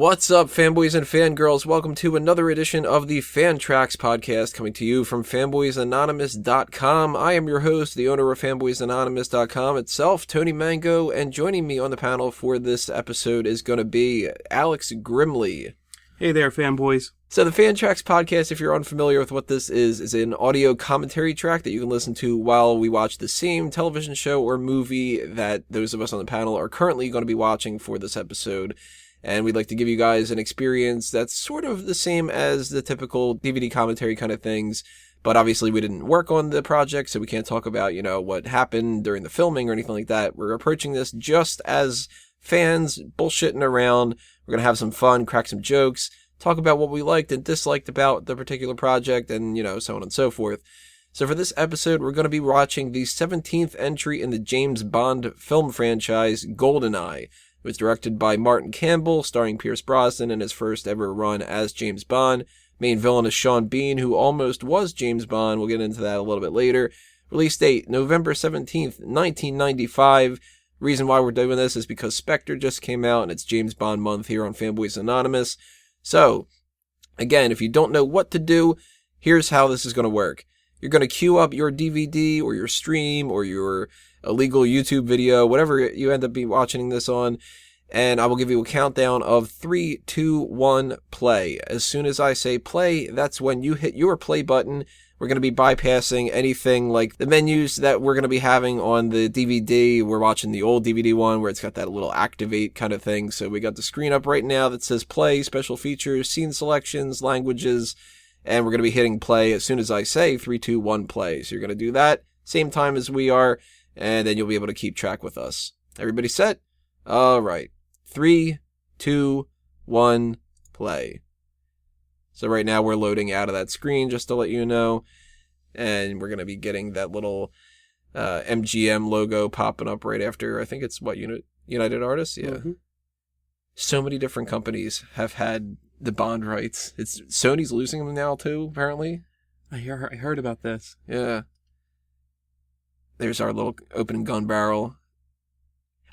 What's up, fanboys and fangirls? Welcome to another edition of the FanTracks podcast, coming to you from fanboysanonymous.com. I am your host, the owner of fanboysanonymous.com itself, Tony Mango, and joining me on the panel for this episode is going to be Alex Grimley. Hey there, fanboys. So the FanTracks podcast, if you're unfamiliar with what this is an audio commentary track that you can listen to while we watch the same television show or movie that those of us on the panel are currently going to be watching for this episode. And we'd like to give you guys an experience that's sort of the same as the typical DVD commentary kind of things. But obviously we didn't work on the project, so we can't talk about, what happened during the filming or anything like that. We're approaching this just as fans bullshitting around. We're going to have some fun, crack some jokes, talk about what we liked and disliked about the particular project, and, so on and so forth. So for this episode, we're going to be watching the 17th entry in the James Bond film franchise, GoldenEye. It was directed by Martin Campbell, starring Pierce Brosnan in his first ever run as James Bond. Main villain is Sean Bean, who almost was James Bond. We'll get into that a little bit later. Release date, November 17th, 1995. Reason why we're doing this is because Spectre just came out, and it's James Bond month here on Fanboys Anonymous. So, again, if you don't know what to do, here's how this is going to work. You're going to queue up your DVD or your stream or your illegal YouTube video, whatever you end up be watching this on, and I will give you a countdown of 3, 2, 1, play. As soon as I say play, that's when you hit your play button. We're going to be bypassing anything like the menus that we're going to be having on the DVD. We're watching the old DVD one where it's got that little activate kind of thing. So we got the screen up right now that says play, special features, scene selections, languages, and we're going to be hitting play as soon as I say 3, 2, 1, play. So you're going to do that same time as we are, and then you'll be able to keep track with us. Everybody set? All right. 3, 2, 1, play. So right now we're loading out of that screen, just to let you know. And we're going to be getting that little MGM logo popping up right after, I think it's United Artists? Yeah. Mm-hmm. So many different companies have had the Bond rights. Sony's losing them now too, apparently. I heard about this. Yeah. There's our little opening gun barrel.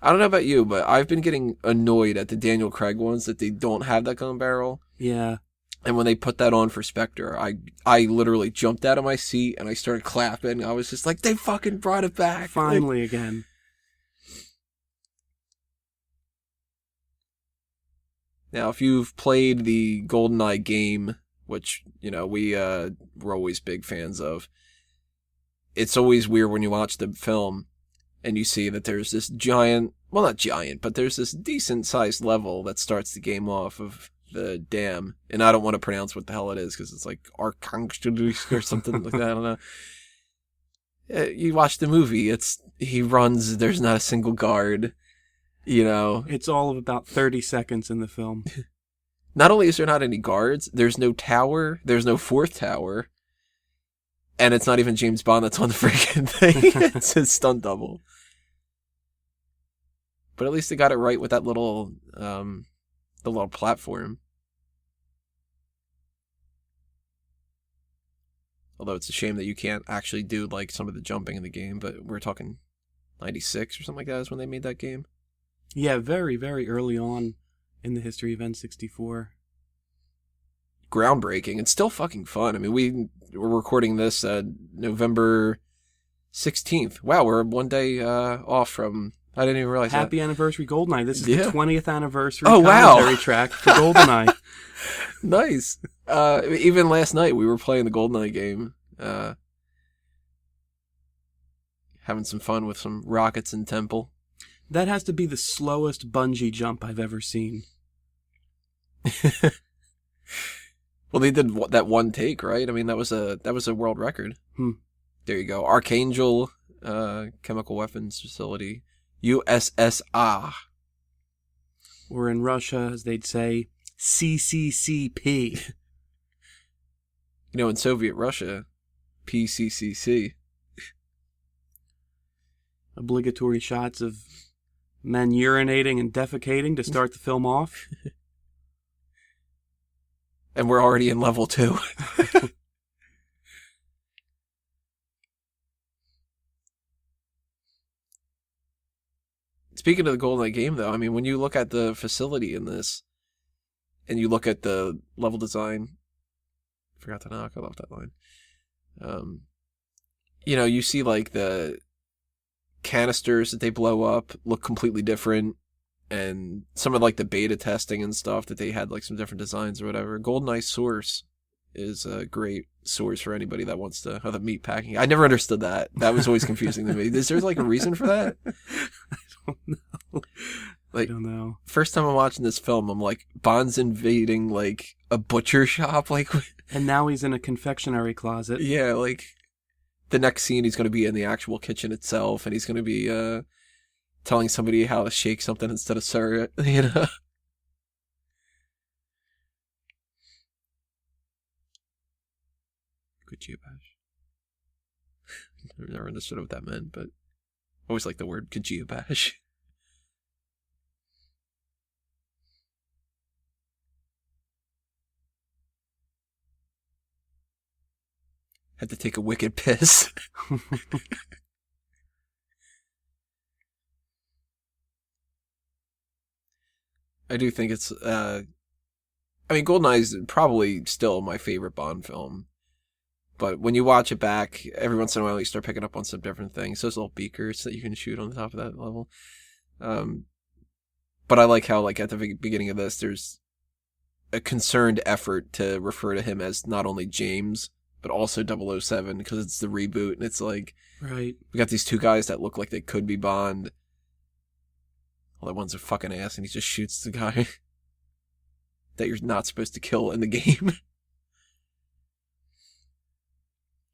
I don't know about you, but I've been getting annoyed at the Daniel Craig ones that they don't have that gun barrel. Yeah. And when they put that on for Spectre, I literally jumped out of my seat and I started clapping. I was just like, they fucking brought it back. Finally again. Now, if you've played the GoldenEye game, which, we're always big fans of, it's always weird when you watch the film and you see that there's this giant, well, not giant, but there's this decent sized level that starts the game off of the dam. And I don't want to pronounce what the hell it is because it's like Arkangelsk or something like that. I don't know. You watch the movie, he runs, there's not a single guard, It's all of about 30 seconds in the film. Not only is there not any guards, there's no tower, there's no fourth tower. And it's not even James Bond that's on the freaking thing. It's his stunt double. But at least they got it right with that little, the little platform. Although it's a shame that you can't actually do like some of the jumping in the game. But we're talking 96 or something like that is when they made that game. Yeah, very, very early on in the history of N64. Groundbreaking. It's still fucking fun. I mean, we're recording this November 16th. Wow, we're one day off from... I didn't even realize Happy anniversary, GoldenEye. This is the 20th anniversary commentary track for GoldenEye. Nice. Even last night, we were playing the GoldenEye game. Having some fun with some rockets in Temple. That has to be the slowest bungee jump I've ever seen. Well, they did that one take, right? I mean, that was a world record. There you go. Archangel Chemical Weapons Facility. USSR. Or in Russia, as they'd say, CCCP. In Soviet Russia, PCCC. Obligatory shots of men urinating and defecating to start the film off. And we're already in level 2. Speaking of the GoldenEye game, though, I mean, when you look at the facility in this, and you look at the level design. Forgot to knock. I love that line. You see like the canisters that they blow up look completely different, and some of like the beta testing and stuff that they had like some different designs or whatever. GoldenEye source is a great source for anybody that wants to have the meat packing. I never understood that. That was always confusing to me. Is there like a reason for that? I don't know. Like, I don't know. First time I'm watching this film, I'm like, Bond's invading like a butcher shop, like, and now he's in a confectionery closet. Yeah, like the next scene he's going to be in the actual kitchen itself, and he's going to be telling somebody how to shake something instead of stir it, Good geobash. I never understood what that meant, but I always like the word geobash. Had to take a wicked piss. I do think it's, GoldenEye is probably still my favorite Bond film. But when you watch it back, every once in a while you start picking up on some different things. Those little beakers that you can shoot on the top of that level. But I like how, like, at the beginning of this, there's a concerned effort to refer to him as not only James, but also 007, because it's the reboot, and it's like, right. We got these two guys that look like they could be Bond. Well, that one's a fucking ass, and he just shoots the guy that you're not supposed to kill in the game.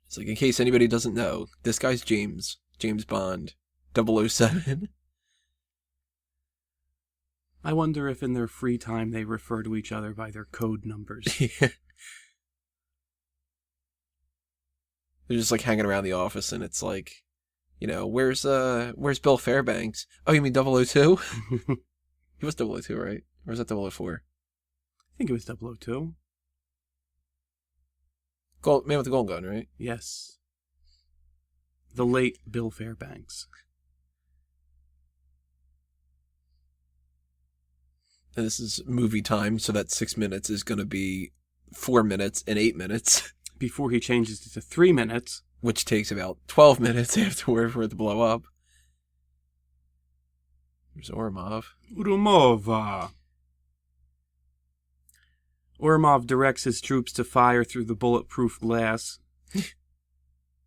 It's like, in case anybody doesn't know, this guy's James Bond, 007. I wonder if in their free time they refer to each other by their code numbers. Yeah. They're just like hanging around the office, and it's like, where's Bill Fairbanks? Oh, you mean 002? He was 002, right? Or was that 004? I think it was 002. Man with the gold gun, right? Yes. The late Bill Fairbanks. And this is movie time, so that 6 minutes is going to be 4 minutes and 8 minutes. Before he changes it to 3 minutes. Which takes about 12 minutes afterward for it to blow up. There's Ormov. Ormov directs his troops to fire through the bulletproof glass.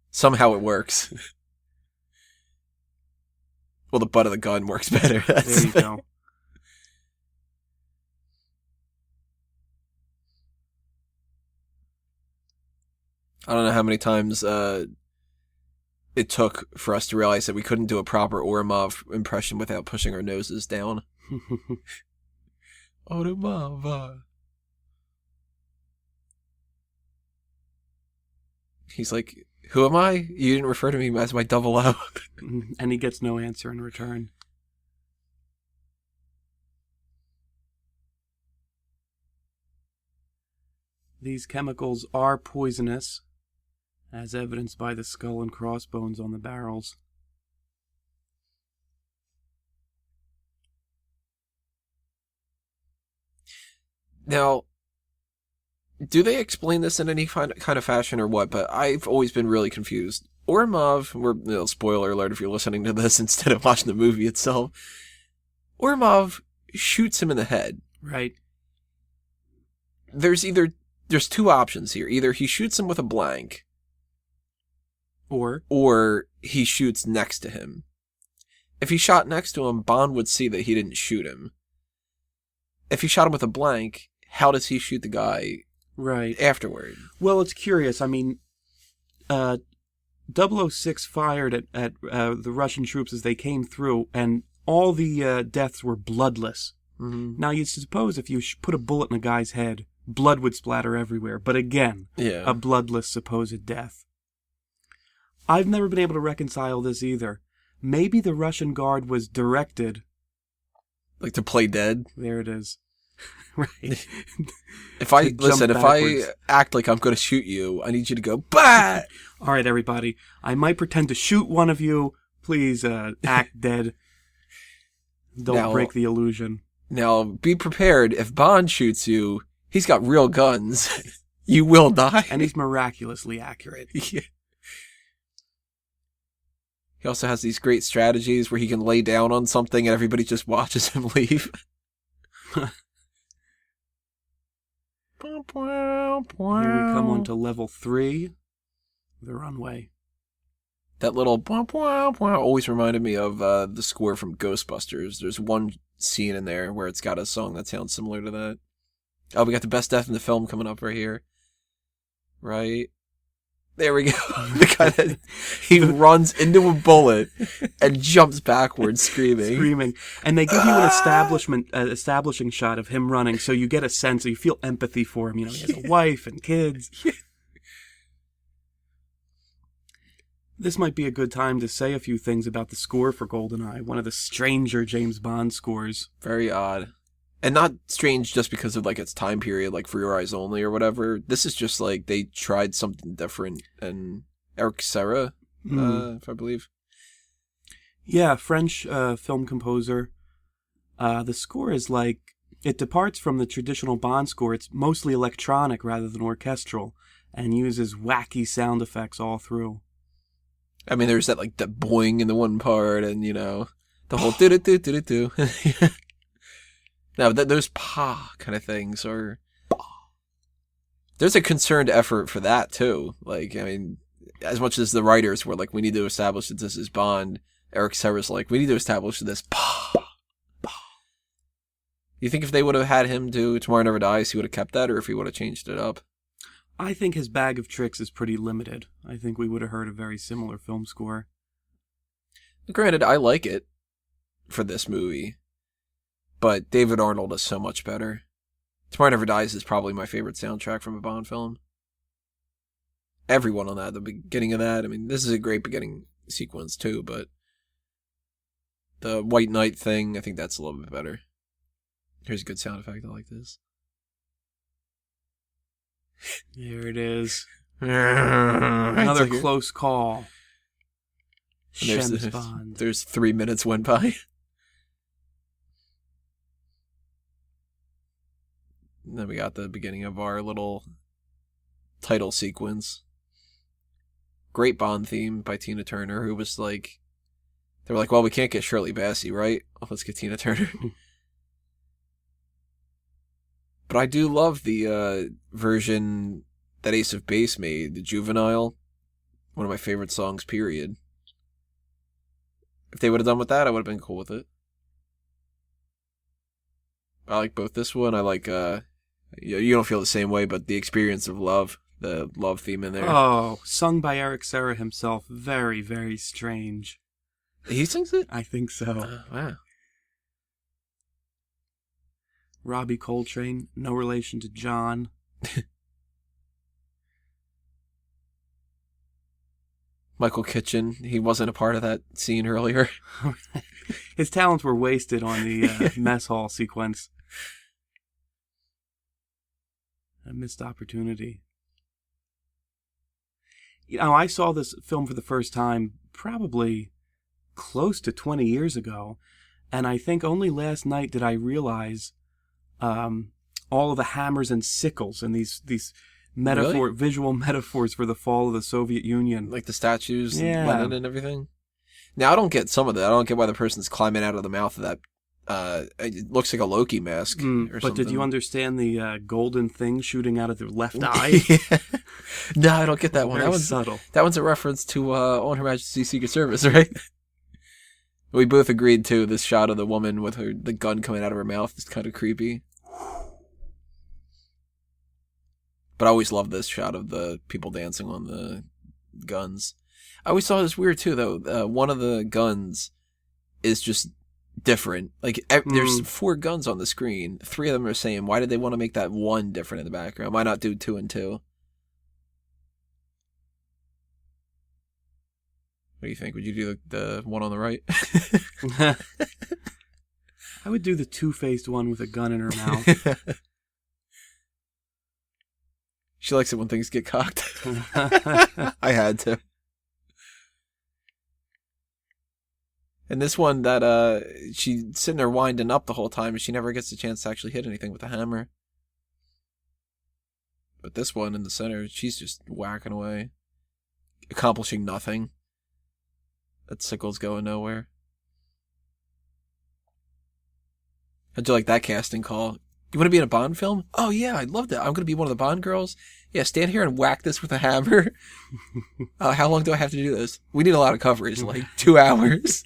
Somehow it works. Well, the butt of the gun works better. There you go. I don't know how many times it took for us to realize that we couldn't do a proper Ormov impression without pushing our noses down. Ormov. He's like, who am I? You didn't refer to me as my 00. And he gets no answer in return. These chemicals are poisonous, as evidenced by the skull and crossbones on the barrels. Now, do they explain this in any kind of fashion or what? But I've always been really confused. Ormov, spoiler alert if you're listening to this instead of watching the movie itself, Ormov shoots him in the head. Right. There's two options here. Either he shoots him with a blank, or he shoots next to him. If he shot next to him, Bond would see that he didn't shoot him. If he shot him with a blank, how does he shoot the guy right afterward? Well, it's curious. I mean, 006 fired at the Russian troops as they came through, and all the deaths were bloodless. Mm-hmm. Now, you'd suppose if you put a bullet in a guy's head, blood would splatter everywhere. But again, a bloodless supposed death. I've never been able to reconcile this either. Maybe the Russian guard was directed... Like to play dead? There it is. Right. If I act like I'm going to shoot you, I need you to go, bah! All right, everybody. I might pretend to shoot one of you. Please act dead. Don't break the illusion. Now, be prepared. If Bond shoots you, he's got real guns. You will die. And he's miraculously accurate. Yeah. He also has these great strategies where he can lay down on something and everybody just watches him leave. Here we come on to level 3, the runway. That little always reminded me of the score from Ghostbusters. There's one scene in there where it's got a song that sounds similar to that. Oh, we got the best death in the film coming up right here. Right? There we go. The guy that he runs into a bullet and jumps backwards screaming. And they give you an establishing shot of him running, so you get a sense, you feel empathy for him. You know, he has a wife and kids. Yeah. This might be a good time to say a few things about the score for GoldenEye, one of the stranger James Bond scores. Very odd. And not strange just because of, like, its time period, like, For Your Eyes Only or whatever. This is just, like, they tried something different. And Eric Serra, if I believe. Yeah, French film composer. The score is, like, it departs from the traditional Bond score. It's mostly electronic rather than orchestral, and uses wacky sound effects all through. I mean, there's that, like, the boing in the one part, and, you know, the whole do-do-do-do-do-do. Now, those pa kind of things are... There's a concerned effort for that, too. Like, I mean, as much as the writers were like, we need to establish that this is Bond, Eric Serra's like, we need to establish this pa. You think if they would have had him do Tomorrow Never Dies, he would have kept that, or if he would have changed it up? I think his bag of tricks is pretty limited. I think we would have heard a very similar film score. Granted, I like it for this movie, but David Arnold is so much better. Tomorrow Never Dies is probably my favorite soundtrack from a Bond film. Everyone on that, the beginning of that, I mean, this is a great beginning sequence too, but the White Knight thing, I think that's a little bit better. Here's a good sound effect, I like this. There it is. Another like close call. Shems Bond. There's 3 minutes went by. And then we got the beginning of our little title sequence. Great Bond theme by Tina Turner, who was like... They were like, well, we can't get Shirley Bassey, right? Well, let's get Tina Turner. But I do love the version that Ace of Base made, the Juvenile. One of my favorite songs, period. If they would have done with that, I would have been cool with it. I like both this one. I like, you don't feel the same way, but The Experience of Love, the love theme in there. Oh, sung by Eric Serra himself. Very, very strange. He sings it? I think so. Wow. Robbie Coltrane, no relation to John. Michael Kitchen, he wasn't a part of that scene earlier. His talents were wasted on the mess hall sequence. A missed opportunity. You know, I saw this film for the first time probably close to 20 years ago, and I think only last night did I realize all of the hammers and sickles and these Really? visual metaphors for the fall of the Soviet Union. Like the statues, Yeah. and Lenin and everything. Now, I don't get some of that. I don't get why the person's climbing out of the mouth of that. It looks like a Loki mask or But something. did you understand the golden thing shooting out of their left eye? No, I don't get that one. Very That one's subtle. That one's a reference to On Her Majesty's Secret Service, right? We both agreed, too, this shot of the woman with the gun coming out of her mouth is kind of creepy. But I always loved this shot of the people dancing on the guns. I always thought it was weird, too, though. One of the guns is just different. Like, there's 4 guns on the screen. 3 of them are the same. Why did they want to make that one different in the background? Why not do 2 and 2? What do you think? Would you do the one on the right? I would do the two-faced one with a gun in her mouth. She likes it when things get cocked. I had to. And this one that she's sitting there winding up the whole time and she never gets a chance to actually hit anything with a hammer. But this one in the center, she's just whacking away, accomplishing nothing. That sickle's going nowhere. How'd you like that casting call? You want to be in a Bond film? Oh yeah, I'd love that. I'm going to be one of the Bond girls. Yeah, stand here and whack this with a hammer. How long do I have to do this? We need a lot of coverage, like 2 hours.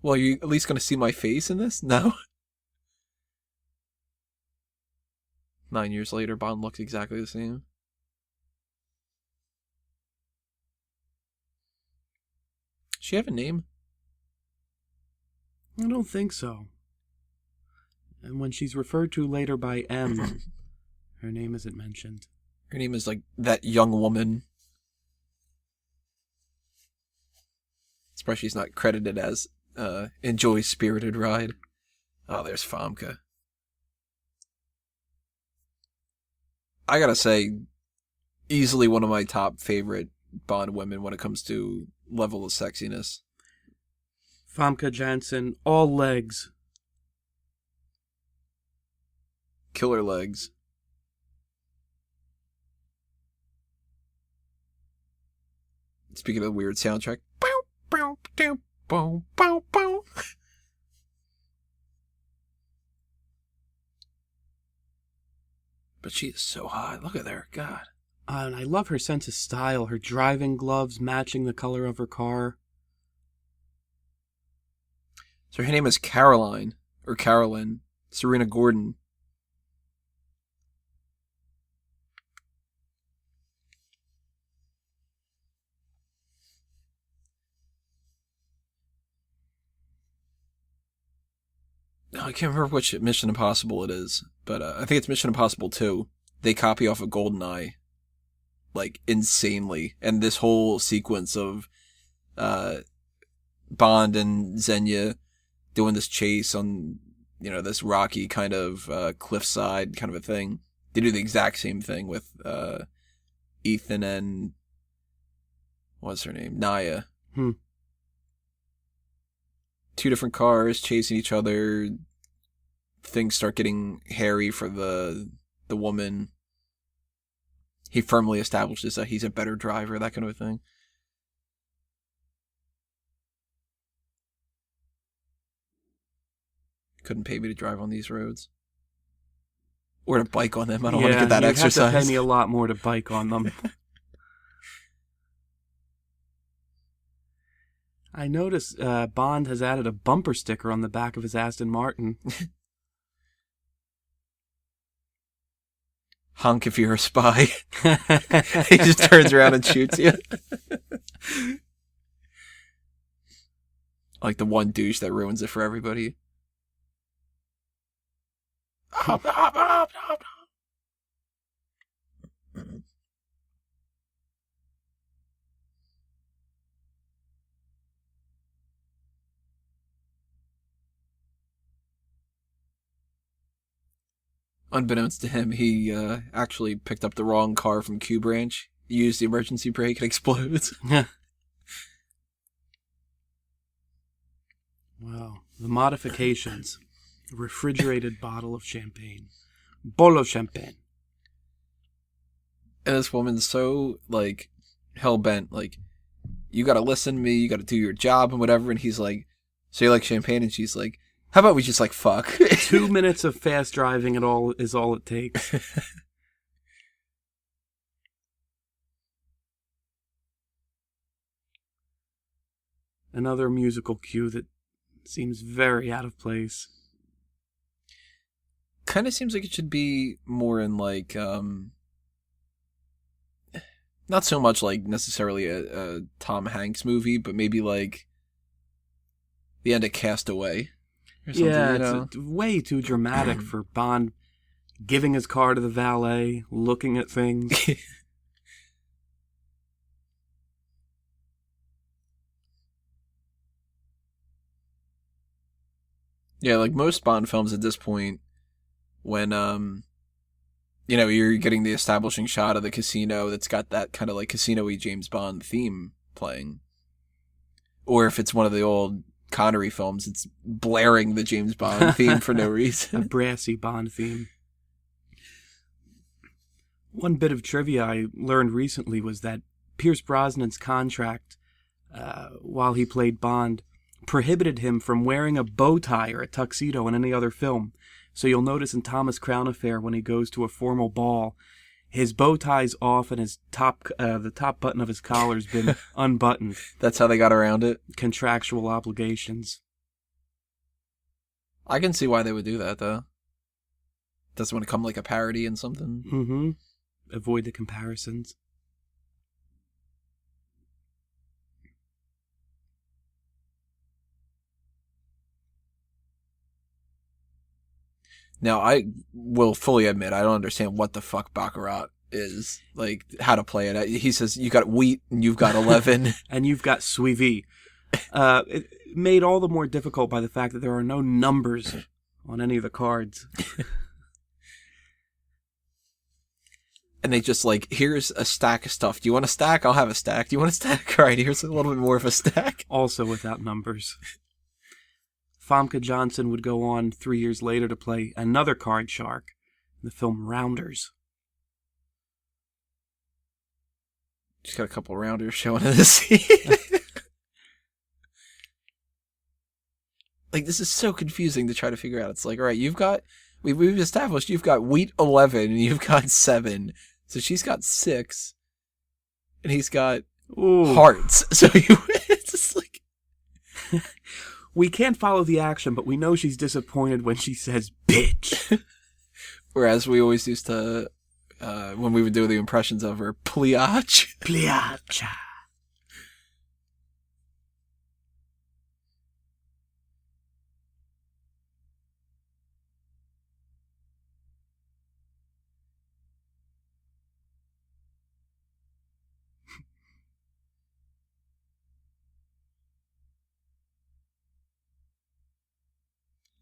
Well, are you at least going to see my face in this? No. 9 years later, Bond looks exactly the same. Does she have a name? I don't think so. And when she's referred to later by M, her name isn't mentioned. Her name is like that young woman. Especially she's not credited as Enjoy Spirited Ride. Oh, there's Famke. I gotta say, easily one of my top favorite Bond women when it comes to level of sexiness. Famke Janssen, all legs. Killer legs. Speaking of the weird soundtrack. Bow, bow, bow, bow, bow, bow. But she is so hot. Look at her. God. And I love her sense of style. Her driving gloves matching the color of her car. So her name is Caroline. Or Carolyn. Serena Gordon. I can't remember which Mission Impossible it is, but I think it's Mission Impossible 2. They copy off of GoldenEye, like, insanely. And this whole sequence of Bond and Xenia doing this chase on, this rocky kind of cliffside kind of a thing. They do the exact same thing with Ethan and, what's her name? Naya. Two different cars chasing each other. Things start getting hairy for the woman. He firmly establishes that he's a better driver, that kind of a thing. Couldn't pay me to drive on these roads. Or to bike on them. I don't want to get that exercise. You have to pay me a lot more to bike on them. I noticed Bond has added a bumper sticker on the back of his Aston Martin. Honk if you're a spy. He just turns around and shoots you. Like the one douche that ruins it for everybody. Unbeknownst to him, he actually picked up the wrong car from Q Branch, used the emergency brake, and explodes. Wow. The modifications. A refrigerated bottle of champagne. Bottle of champagne. And this woman's so, hell-bent, you gotta listen to me, you gotta do your job and whatever, and he's like, so you like champagne? And she's like, how about we just, fuck? 2 minutes of fast driving is all it takes. Another musical cue that seems very out of place. Kind of seems like it should be more in, not so much, necessarily a Tom Hanks movie, but maybe, the end of Castaway. Yeah, it's way too dramatic for Bond giving his car to the valet, looking at things. Yeah, like most Bond films at this point, when, you're getting the establishing shot of the casino that's got that kind of casino-y James Bond theme playing. Or if it's one of the old Connery films, it's blaring the James Bond theme for no reason. A brassy Bond theme. One bit of trivia I learned recently was that Pierce Brosnan's contract, while he played Bond, prohibited him from wearing a bow tie or a tuxedo in any other film. So you'll notice in Thomas Crown Affair, when he goes to a formal ball, his bow tie's off and his the top button of his collar's been unbuttoned. That's how they got around it? Contractual obligations. I can see why they would do that, though. Doesn't want to come like a parody in something. Mm-hmm. Avoid the comparisons. Now, I will fully admit, I don't understand what the fuck Baccarat is. Like, how to play it. He says, you got wheat and you've got 11. And you've got suivi. It made all the more difficult by the fact that there are no numbers on any of the cards. And they just like, here's a stack of stuff. Do you want a stack? I'll have a stack. Do you want a stack? All right, here's a little bit more of a stack. Also without numbers. Famke Johnson would go on 3 years later to play another card shark in the film Rounders. Just got a couple rounders showing in the scene. Like, this is so confusing to try to figure out. It's like, all right, we've established you've got wheat 11 and you've got 7. So she's got 6 and he's got hearts. So it's just like... We can't follow the action, but we know she's disappointed when she says, bitch. Whereas we always used to, when we would do the impressions of her, pliach. Pliach.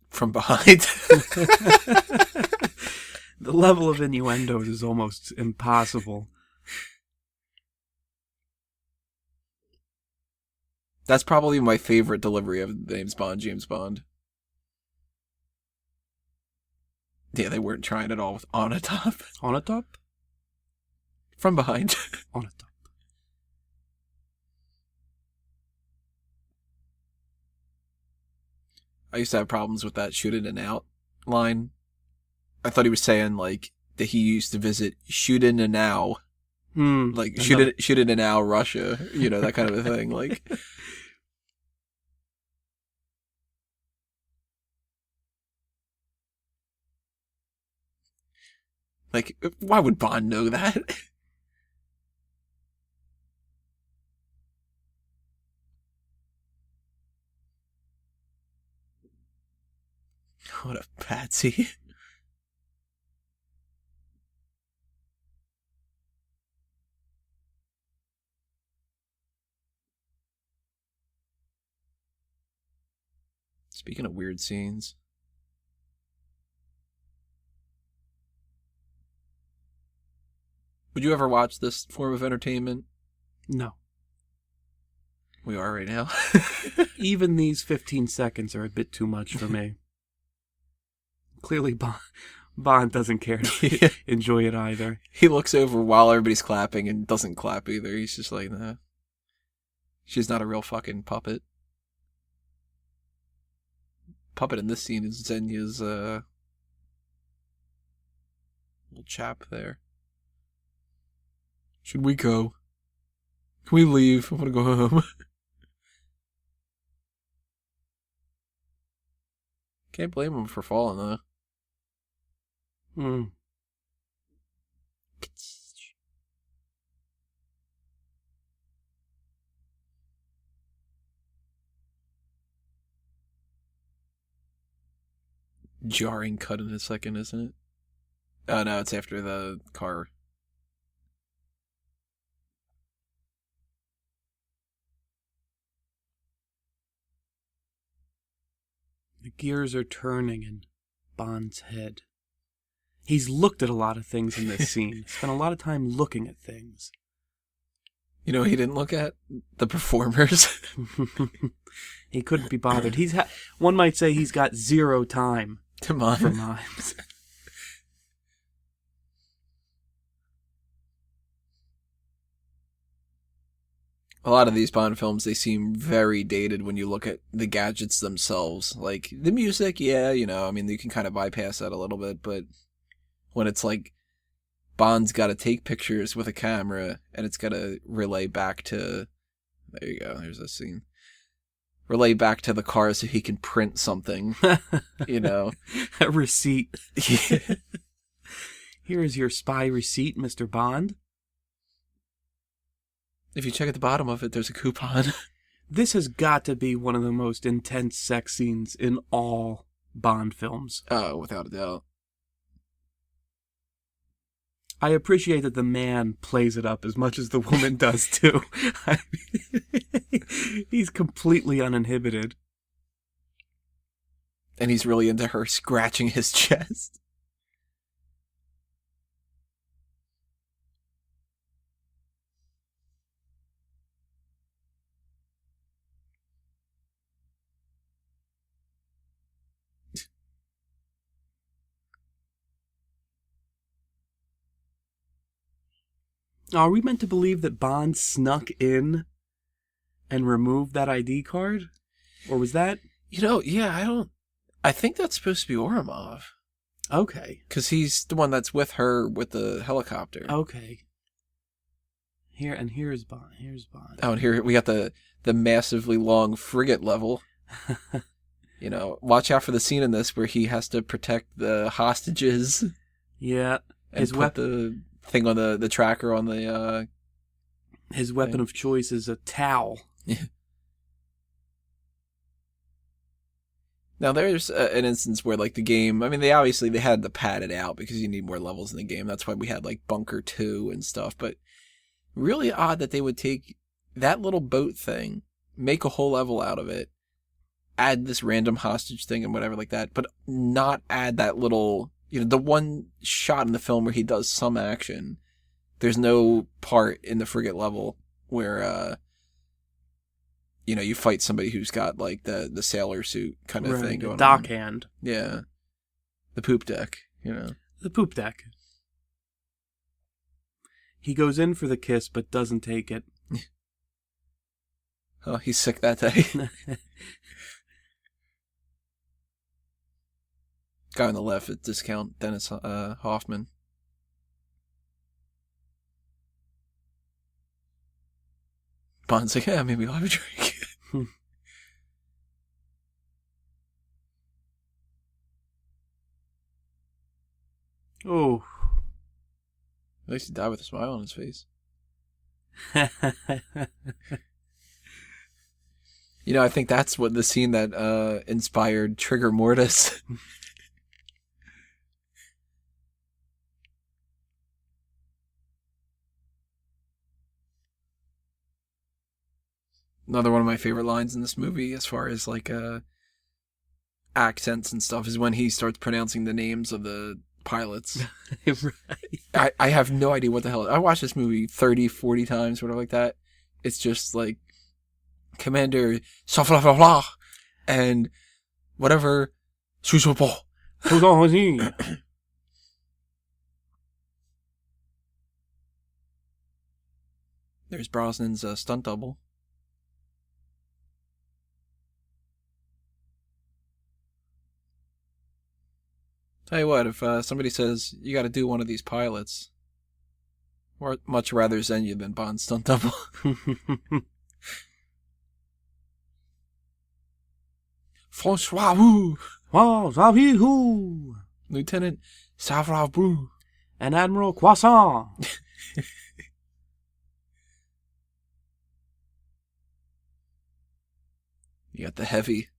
From behind. The level of innuendos is almost impossible. That's probably my favorite delivery of the name's Bond, James Bond. Yeah, they weren't trying at all with on a top. On a top? From behind. On a top. I used to have problems with that shoot in and out line. I thought he was saying, like, that he used to visit shoot in and now. Like, shoot in and now, Russia. You know, that kind of a thing. Like... Like, why would Bond know that? What a patsy. Speaking of weird scenes. Would you ever watch this form of entertainment? No. We are right now. Even these 15 seconds are a bit too much for me. Clearly, Bond doesn't care to enjoy it either. He looks over while everybody's clapping and doesn't clap either. He's just like, nah. She's not a real fucking puppet. Puppet in this scene is Xenia's little chap there. Should we go? Can we leave? I want to go home. Can't blame him for falling, though. Jarring cut in a second, isn't it? Oh, no, it's after the car. The gears are turning in Bond's head. He's looked at a lot of things in this scene. Spent a lot of time looking at things. You know, he didn't look at the performers. He couldn't be bothered. One might say he's got zero time to mime. For mimes. A lot of these Bond films, they seem very dated when you look at the gadgets themselves. Like, the music, yeah, you know, I mean, you can kind of bypass that a little bit, but when it's like, Bond's got to take pictures with a camera, and it's got to relay back to... There you go, there's a scene. Relay back to the car so he can print something, you know. A receipt. Here is your spy receipt, Mr. Bond. If you check at the bottom of it, there's a coupon. This has got to be one of the most intense sex scenes in all Bond films. Oh, without a doubt. I appreciate that the man plays it up as much as the woman does, too. I mean, he's completely uninhibited. And he's really into her scratching his chest. Are we meant to believe that Bond snuck in and removed that ID card? Or was that... You know, yeah, I think that's supposed to be Ourumov. Okay. Because he's the one that's with her with the helicopter. Okay. Here's Bond. Oh, and here we got the massively long frigate level. You know, watch out for the scene in this where he has to protect the hostages. Yeah. And put the thing on the tracker on the... His weapon of choice is a towel. Now, there's an instance where, like, the game... I mean, they had to pad it out because you need more levels in the game. That's why we had, like, Bunker 2 and stuff. But really odd that they would take that little boat thing, make a whole level out of it, add this random hostage thing and whatever like that, but not add that little... You know, the one shot in the film where he does some action, there's no part in the frigate level where, you know, you fight somebody who's got, like, the sailor suit kind of thing going on. Dockhand. Yeah. The poop deck, you know. The poop deck. He goes in for the kiss, but doesn't take it. Oh, he's sick that day. Guy on the left at discount, Dennis Hoffman. Bond's like, yeah, maybe I'll have a drink. Oh. At least he died with a smile on his face. You know, I think that's what the scene that inspired Trigger Mortis. Another one of my favorite lines in this movie, as far as, like, accents and stuff, is when he starts pronouncing the names of the pilots. Right. I have no idea what the hell. I watched this movie 30, 40 times, whatever like that. It's just, like, Commander Safla and whatever. There's Brosnan's stunt double. Tell you what, if somebody says you got to do one of these pilots, I'd much rather Xenia than Bond's stunt double. François Wu, Lieutenant Savra Wu, and Admiral Croissant. You got the heavy.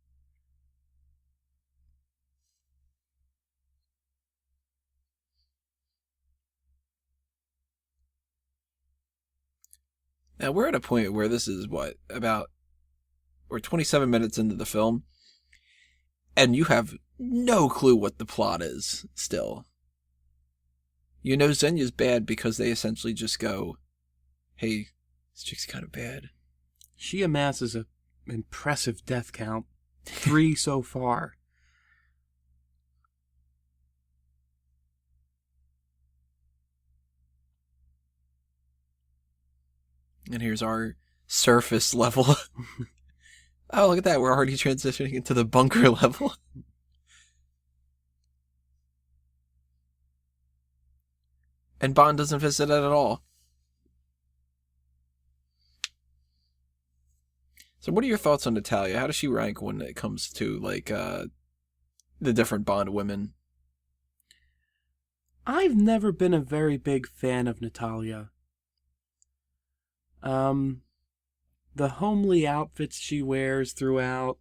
Now, we're at a point where this is, we're 27 minutes into the film, and you have no clue what the plot is, still. You know Xenia's bad because they essentially just go, hey, This chick's kind of bad. She amasses an impressive death count. 3 so far. And here's our surface level. Oh, look at that. We're already transitioning into the bunker level. And Bond doesn't visit it at all. So what are your thoughts on Natalia? How does she rank when it comes to, like, the different Bond women? I've never been a very big fan of Natalia. The homely outfits she wears throughout.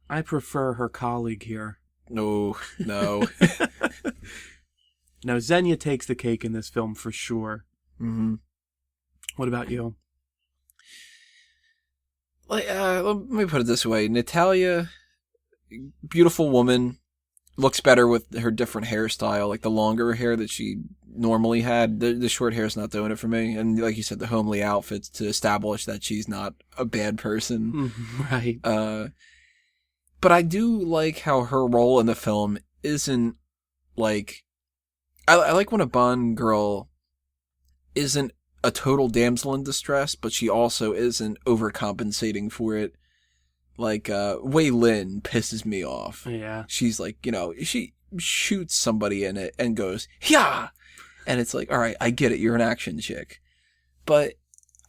I prefer her colleague here. No. No, Xenia takes the cake in this film for sure. Mm-hmm. What about you? Let me put it this way. Natalia, beautiful woman, looks better with her different hairstyle, like the longer hair that she normally had. The short hair is not doing it for me. And like you said, the homely outfits to establish that she's not a bad person. Right. But I do like how her role in the film isn't like... I like when a Bond girl isn't a total damsel in distress, but she also isn't overcompensating for it. Like, Wei Lin pisses me off. Yeah. She's like, she shoots somebody in it and goes, yeah! And it's like, all right, I get it, you're an action chick. But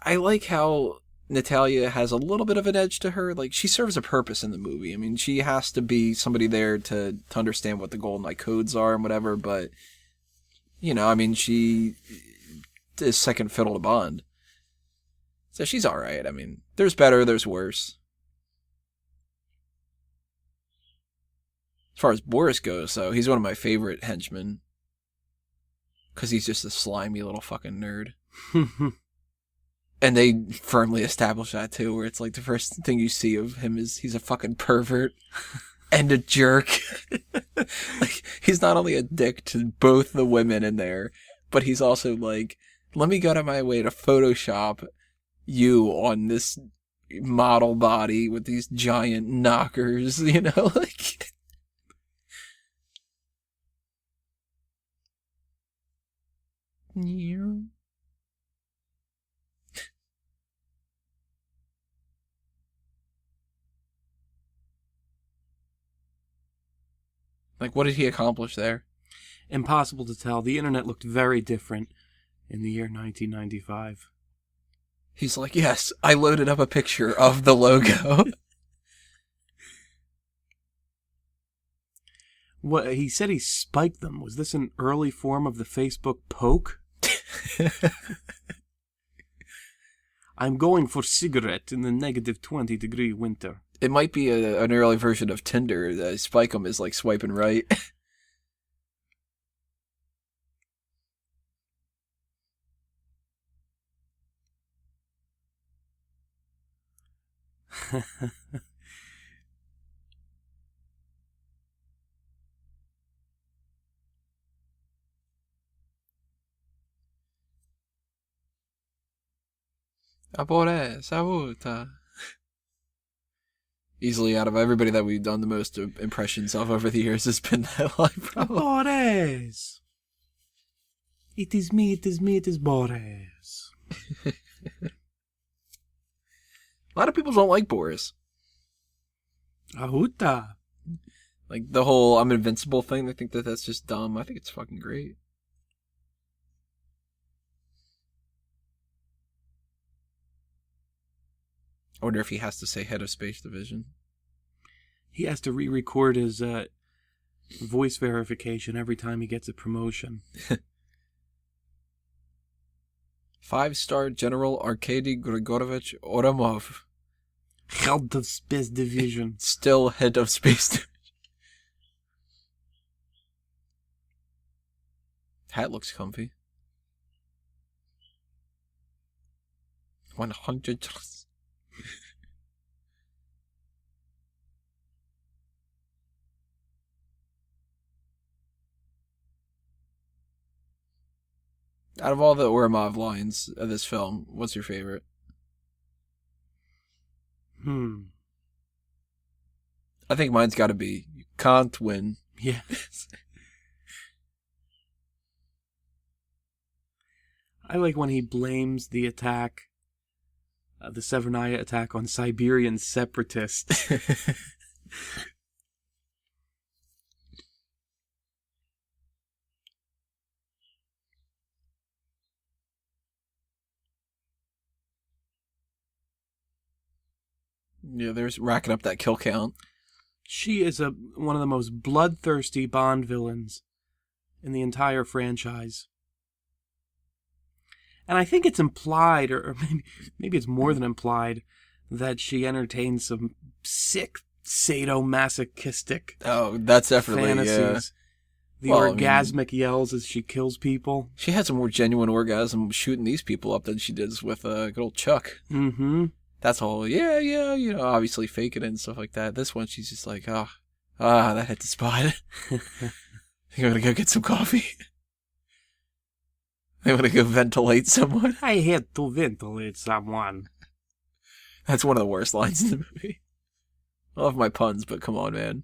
I like how Natalia has a little bit of an edge to her. Like, she serves a purpose in the movie. I mean, she has to be somebody there to understand what the GoldenEye codes are and whatever, but, she is second fiddle to Bond. So she's alright. I mean, there's better, there's worse. As far as Boris goes, though, he's one of my favorite henchmen. Because he's just a slimy little fucking nerd. And they firmly establish that, too, where it's like the first thing you see of him is he's a fucking pervert and a jerk. Like, he's not only a dick to both the women in there, but he's also like, let me go out of my way to Photoshop you on this model body with these giant knockers, like... Like, what did he accomplish there? Impossible to tell. The internet looked very different in the year 1995. He's like, yes, I loaded up a picture of the logo. What he said he spiked them. Was this an early form of the Facebook poke? I'm going for cigarette in the negative 20-degree winter. It might be an early version of Tinder. Spike 'em is like swiping right. Amore, saluta. Easily out of everybody that we've done the most impressions of over the years has been that line, probably. Boris! It is me, it is me, it is Boris. A lot of people don't like Boris. Ahuta. Like, the whole I'm invincible thing, they think that that's just dumb. I think it's fucking great. I wonder if he has to say head of Space Division. He has to re-record his voice verification every time he gets a promotion. 5-star General Arkady Grigorovich Oromov. Head of Space Division. Still head of Space Division. Hat looks comfy. 100. Out of all the Ourumov lines of this film, what's your favorite? I think mine's got to be, you can't win. Yeah. I like when he blames the attack, the Severnaya attack, on Siberian separatists. Yeah, they're racking up that kill count. She is one of the most bloodthirsty Bond villains in the entire franchise. And I think it's implied, or maybe it's more than implied, that she entertains some sick sadomasochistic that's definitely fantasies. The orgasmic yells as she kills people. She had some more genuine orgasm shooting these people up than she did with good old Chuck. Mm-hmm. That's all, obviously faking it and stuff like that. This one, she's just like, that hit the spot. I think I'm going to go get some coffee. I want to go ventilate someone. I had to ventilate someone. That's one of the worst lines in the movie. I love my puns, but come on, man.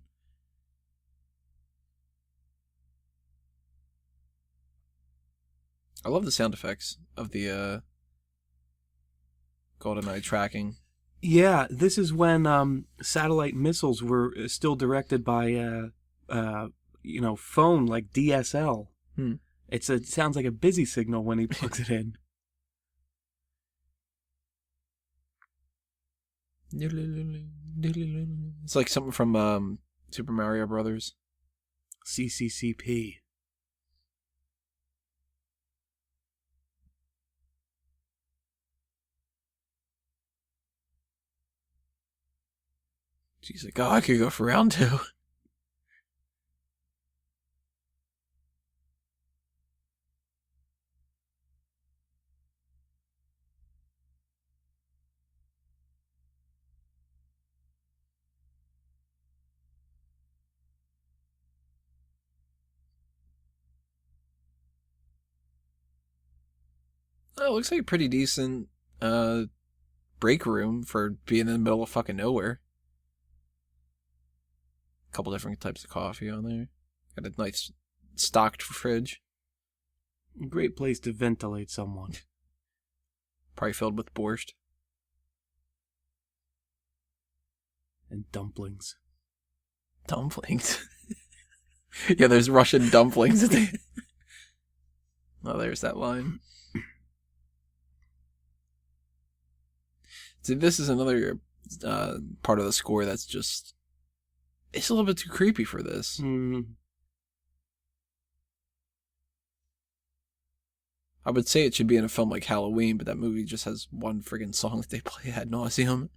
I love the sound effects of the GoldenEye tracking. Yeah, this is when satellite missiles were still directed by phone, like DSL. It sounds like a busy signal when he plugs it in. It's like something from Super Mario Brothers. CCCP. She's like, I could go for round 2. Oh, it looks like a pretty decent break room for being in the middle of fucking nowhere. A couple different types of coffee on there. Got a nice stocked fridge. Great place to ventilate someone. Probably filled with borscht. And dumplings. Dumplings? Yeah, there's Russian dumplings. Oh, there's that line. See, this is another part of the score that's just... It's a little bit too creepy for this. I would say it should be in a film like Halloween, but that movie just has one friggin' song that they play ad nauseum.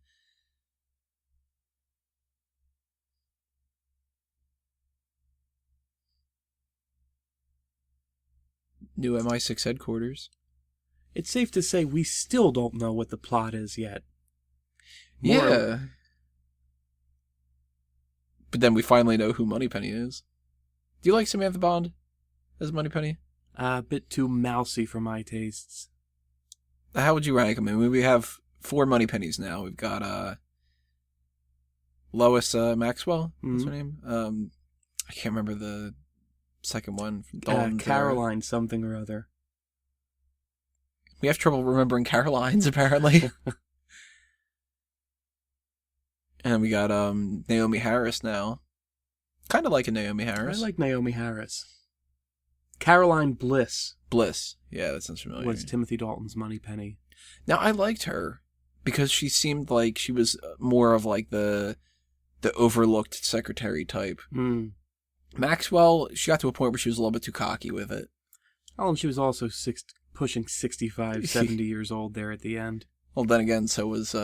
New MI6 headquarters. It's safe to say we still don't know what the plot is yet. Yeah. But then we finally know who Moneypenny is. Do you like Samantha Bond as Moneypenny? A bit too mousy for my tastes. How would you rank them? I mean, we have 4 Moneypennies now. We've got Lois Maxwell. What's her name? I can't remember the second one. Caroline something or other. We have trouble remembering Caroline's, apparently. And we got Naomi Harris now. Kind of like a Naomi Harris. I like Naomi Harris. Caroline Bliss. Yeah, that sounds familiar. Was Timothy Dalton's Moneypenny. Now, I liked her because she seemed like she was more of like the overlooked secretary type. Maxwell, she got to a point where she was a little bit too cocky with it. Oh, and she was also pushing 65, 70 years old there at the end. Well, then again, so was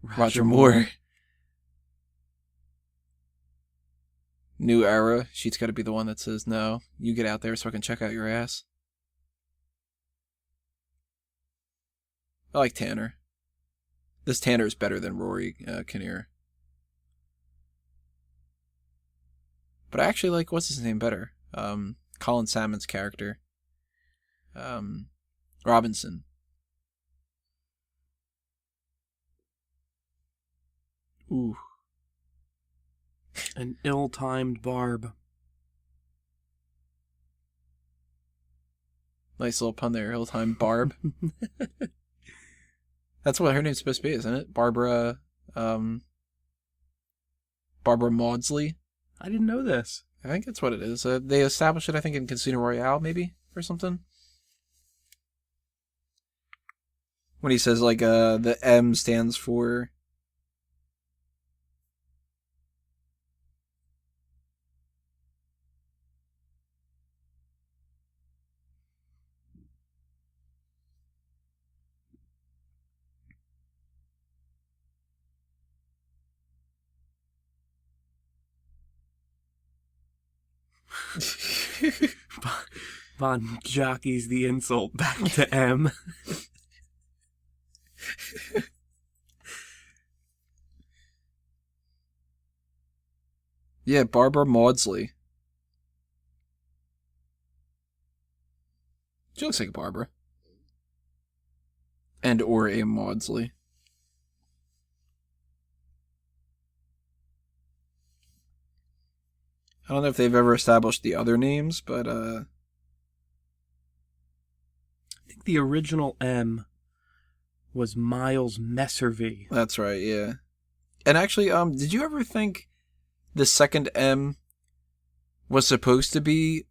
Roger Moore. New era. She's got to be the one that says, no, you get out there so I can check out your ass. I like Tanner. This Tanner is better than Rory Kinnear. But I actually like, what's his name better? Colin Salmon's character. Robinson. Ooh. An ill-timed barb. Nice little pun there, ill-timed barb. That's what her name's supposed to be, isn't it? Barbara Maudsley. I didn't know this. I think that's what it is. They established it, I think, in Casino Royale, maybe, or something. When he says, like, the M stands for... Von jockeys the insult back to M. Yeah, Barbara Maudsley. She looks like a Barbara. And or a Maudsley. I don't know if they've ever established the other names, but I think the original M was Miles Messervy. That's right, yeah. And actually, did you ever think the second M was supposed to be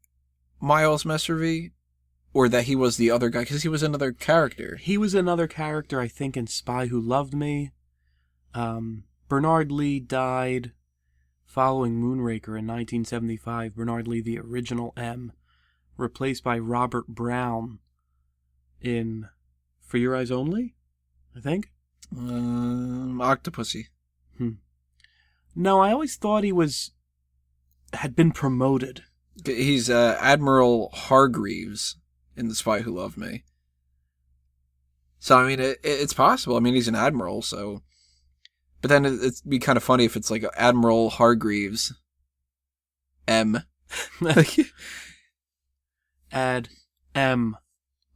Miles Messervy? Or that he was the other guy, because he was another character. He was another character, I think, in Spy Who Loved Me. Bernard Lee died following Moonraker in 1975. Bernard Lee, the original M, replaced by Robert Brown in For Your Eyes Only, I think. Octopussy. No, I always thought he had been promoted. He's Admiral Hargreaves in The Spy Who Loved Me. So, I mean, it's possible. I mean, he's an admiral, so... But then it'd be kind of funny if it's like Admiral Hargreaves M. Add M.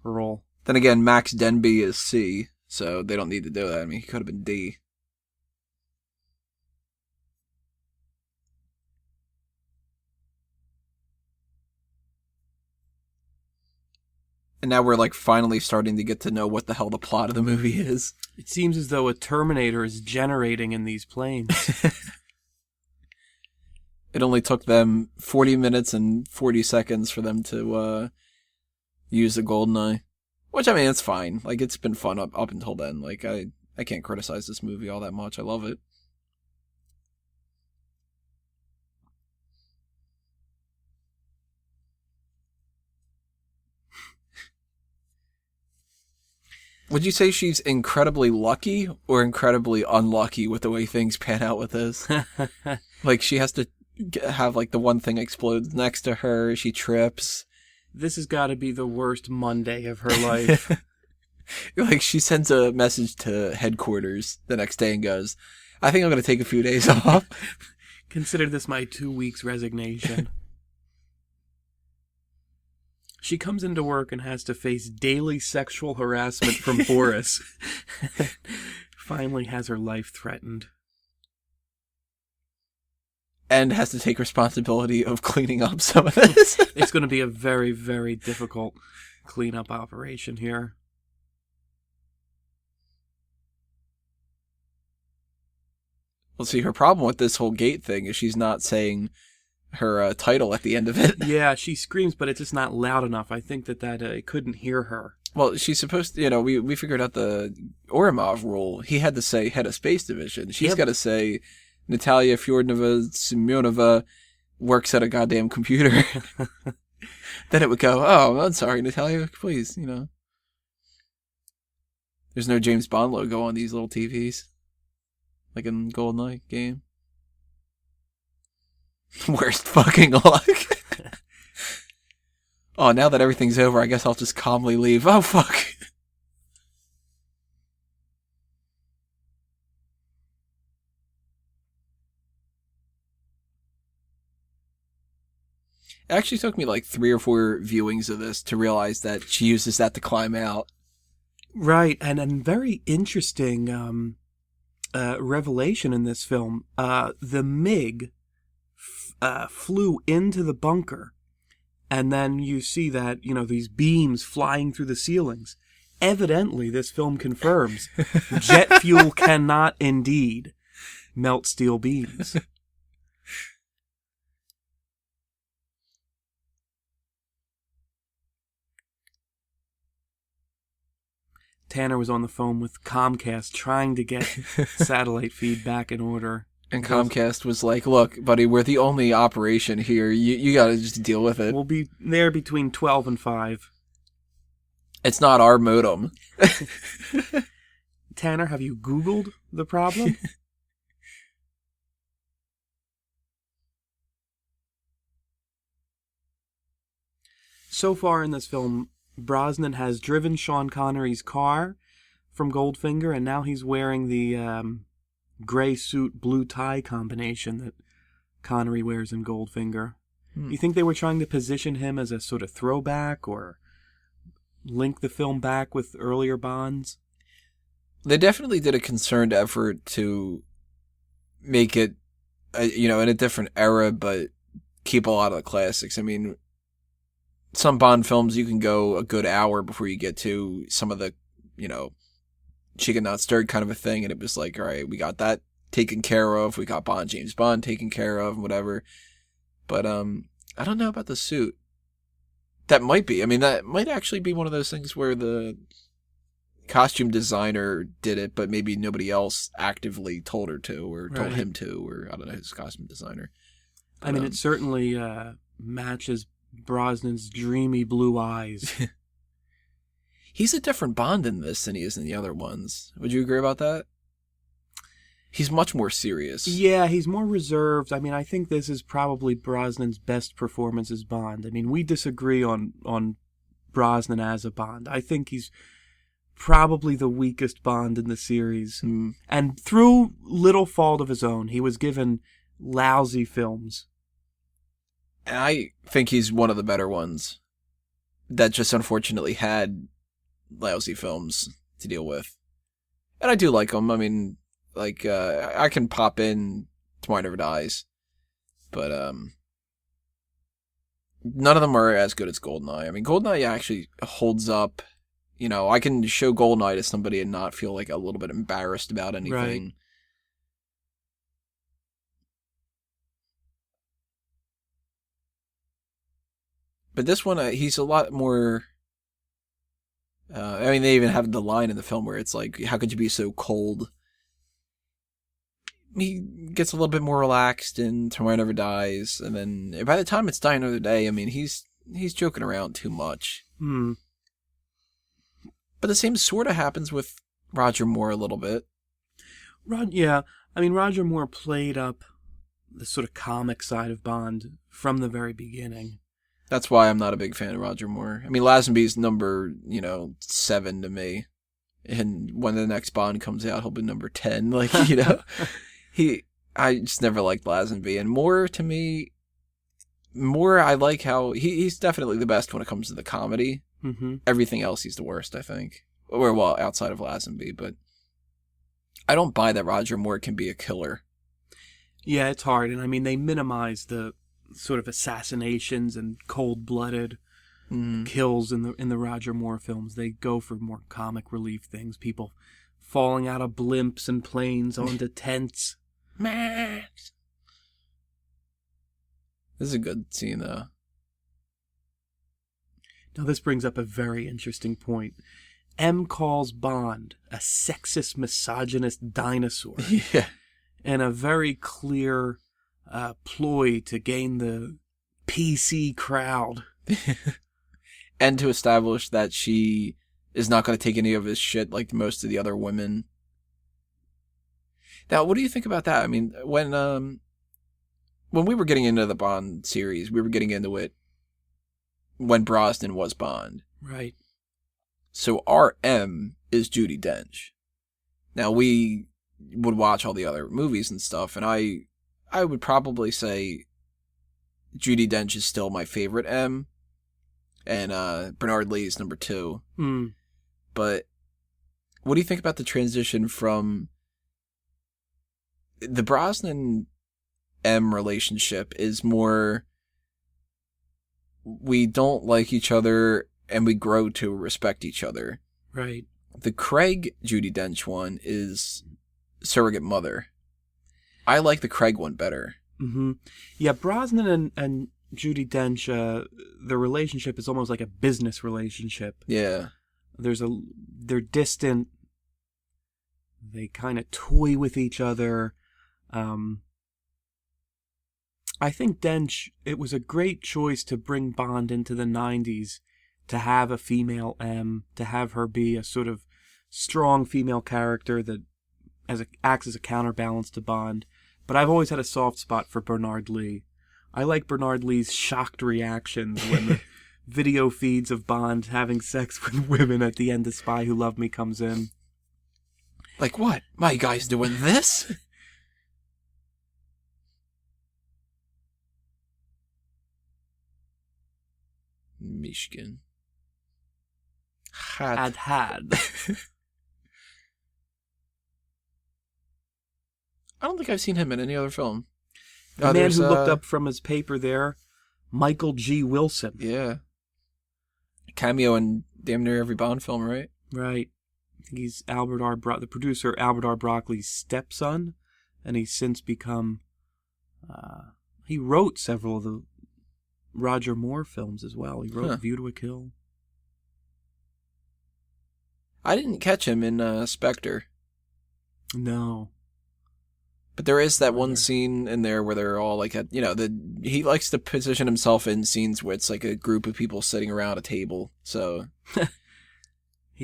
Roll. Then again, Max Denby is C, so they don't need to do that. I mean, he could have been D. And now we're like finally starting to get to know what the hell the plot of the movie is. It seems as though a Terminator is generating in these planes. It only took them 40 minutes and 40 seconds for them to use the GoldenEye. Which, I mean, it's fine. Like, it's been fun up until then. Like, I can't criticize this movie all that much. I love it. Would you say she's incredibly lucky or incredibly unlucky with the way things pan out with this? Like, she has to have, like, the one thing explodes next to her. She trips. This has got to be the worst Monday of her life. Like, she sends a message to headquarters the next day and goes, I think I'm going to take a few days off. Consider this my 2 weeks resignation. She comes into work and has to face daily sexual harassment from Boris. Finally has her life threatened. And has to take responsibility of cleaning up some of this. It's going to be a very, very difficult cleanup operation here. Well, see, her problem with this whole gate thing is she's not saying her title at the end of it. Yeah, she screams, but it's just not loud enough. I think that it couldn't hear her. Well, she's supposed to, we figured out the Orimov rule. He had to say head of space division. She's got to say Natalia Fyodorova Semyonova works at a goddamn computer. Then it would go, oh, I'm sorry, Natalia, please, There's no James Bond logo on these little TVs. Like in GoldenEye game. Worst fucking luck. Oh, now that everything's over, I guess I'll just calmly leave. Oh, fuck. It actually took me like 3 or 4 viewings of this to realize that she uses that to climb out. Right, and very interesting revelation in this film. The MiG flew into the bunker, and then you see that, these beams flying through the ceilings. Evidently, this film confirms jet fuel cannot indeed melt steel beams. Tanner was on the phone with Comcast trying to get satellite feed back in order. And Comcast was like, look, buddy, we're the only operation here. You got to just deal with it. We'll be there between 12 and 5. It's not our modem. Tanner, have you Googled the problem? So far in this film, Brosnan has driven Sean Connery's car from Goldfinger, and now he's wearing the gray suit, blue tie combination that Connery wears in Goldfinger. You think they were trying to position him as a sort of throwback or link the film back with earlier Bonds? They definitely did a concerned effort to make it, in a different era, but keep a lot of the classics. I mean, some Bond films, you can go a good hour before you get to some of the, chicken not stirred kind of a thing. And it was like, all right, we got that taken care of. We got James Bond taken care of, whatever. But I don't know about the suit. That might be. I mean, that might actually be one of those things where the costume designer did it, but maybe nobody else actively told her to, or told him to, or I don't know, his costume designer. But, I mean, it certainly matches Brosnan's dreamy blue eyes. He's a different Bond in this than he is in the other ones. Would you agree about that? He's much more serious. Yeah, he's more reserved. I mean, I think this is probably Brosnan's best performance as Bond. I mean, we disagree on Brosnan as a Bond. I think he's probably the weakest Bond in the series. And through little fault of his own, he was given lousy films. I think he's one of the better ones that just unfortunately had lousy films to deal with. And I do like him. I mean, like, I can pop in Tomorrow Never Dies, but none of them are as good as GoldenEye. I mean, GoldenEye actually holds up. I can show GoldenEye to somebody and not feel like a little bit embarrassed about anything. Right. But this one, he's a lot more... I mean, they even have the line in the film where it's like, how could you be so cold? He gets a little bit more relaxed in Tomorrow Never Dies, and then by the time it's Die Another Day, I mean, he's joking around too much. But the same sort of happens with Roger Moore a little bit. Yeah, I mean, Roger Moore played up the sort of comic side of Bond from the very beginning. That's why I'm not a big fan of Roger Moore. I mean, Lazenby's number, 7 to me. And when the next Bond comes out, he'll be number 10. Like, I just never liked Lazenby. And Moore, to me, I like how he's definitely the best when it comes to the comedy. Mm-hmm. Everything else, he's the worst, I think. Or, well, outside of Lazenby. But I don't buy that Roger Moore can be a killer. Yeah, it's hard. And I mean, they minimize the sort of assassinations and cold-blooded kills in the Roger Moore films. They go for more comic relief things. People falling out of blimps and planes onto tents. Max! This is a good scene, though. Now, this brings up a very interesting point. M calls Bond a sexist, misogynist dinosaur. Yeah. And a very clear ploy to gain the PC crowd. And to establish that she is not going to take any of his shit like most of the other women. Now, what do you think about that? I mean, when we were getting into the Bond series, we were getting into it when Brosnan was Bond. Right. So our M is Judi Dench. Now, we would watch all the other movies and stuff, and I would probably say Judi Dench is still my favorite M, and Bernard Lee is number 2. But what do you think about the transition from the Brosnan M relationship is more we don't like each other and we grow to respect each other. Right. The Craig Judi Dench one is surrogate mother. I like the Craig one better. Mm-hmm. Yeah, Brosnan and Judi Dench, their relationship is almost like a business relationship. Yeah. They're distant. They kind of toy with each other. I think Dench, it was a great choice to bring Bond into the 90s, to have a female M, to have her be a sort of strong female character that acts as a counterbalance to Bond. But I've always had a soft spot for Bernard Lee. I like Bernard Lee's shocked reactions when the video feeds of Bond having sex with women at the end of Spy Who Loved Me comes in. Like, what? My guy's doing this? Michigan. Had. I don't think I've seen him in any other film. The man who looked up from his paper there, Michael G. Wilson. Yeah. Cameo in damn near every Bond film, right? Right. He's the producer Albert R. Broccoli's stepson, and he's since become... he wrote several of the Roger Moore films as well. He wrote View to a Kill. I didn't catch him in Spectre. No. But there is that one scene in there where they're all like, he likes to position himself in scenes where it's like a group of people sitting around a table. So,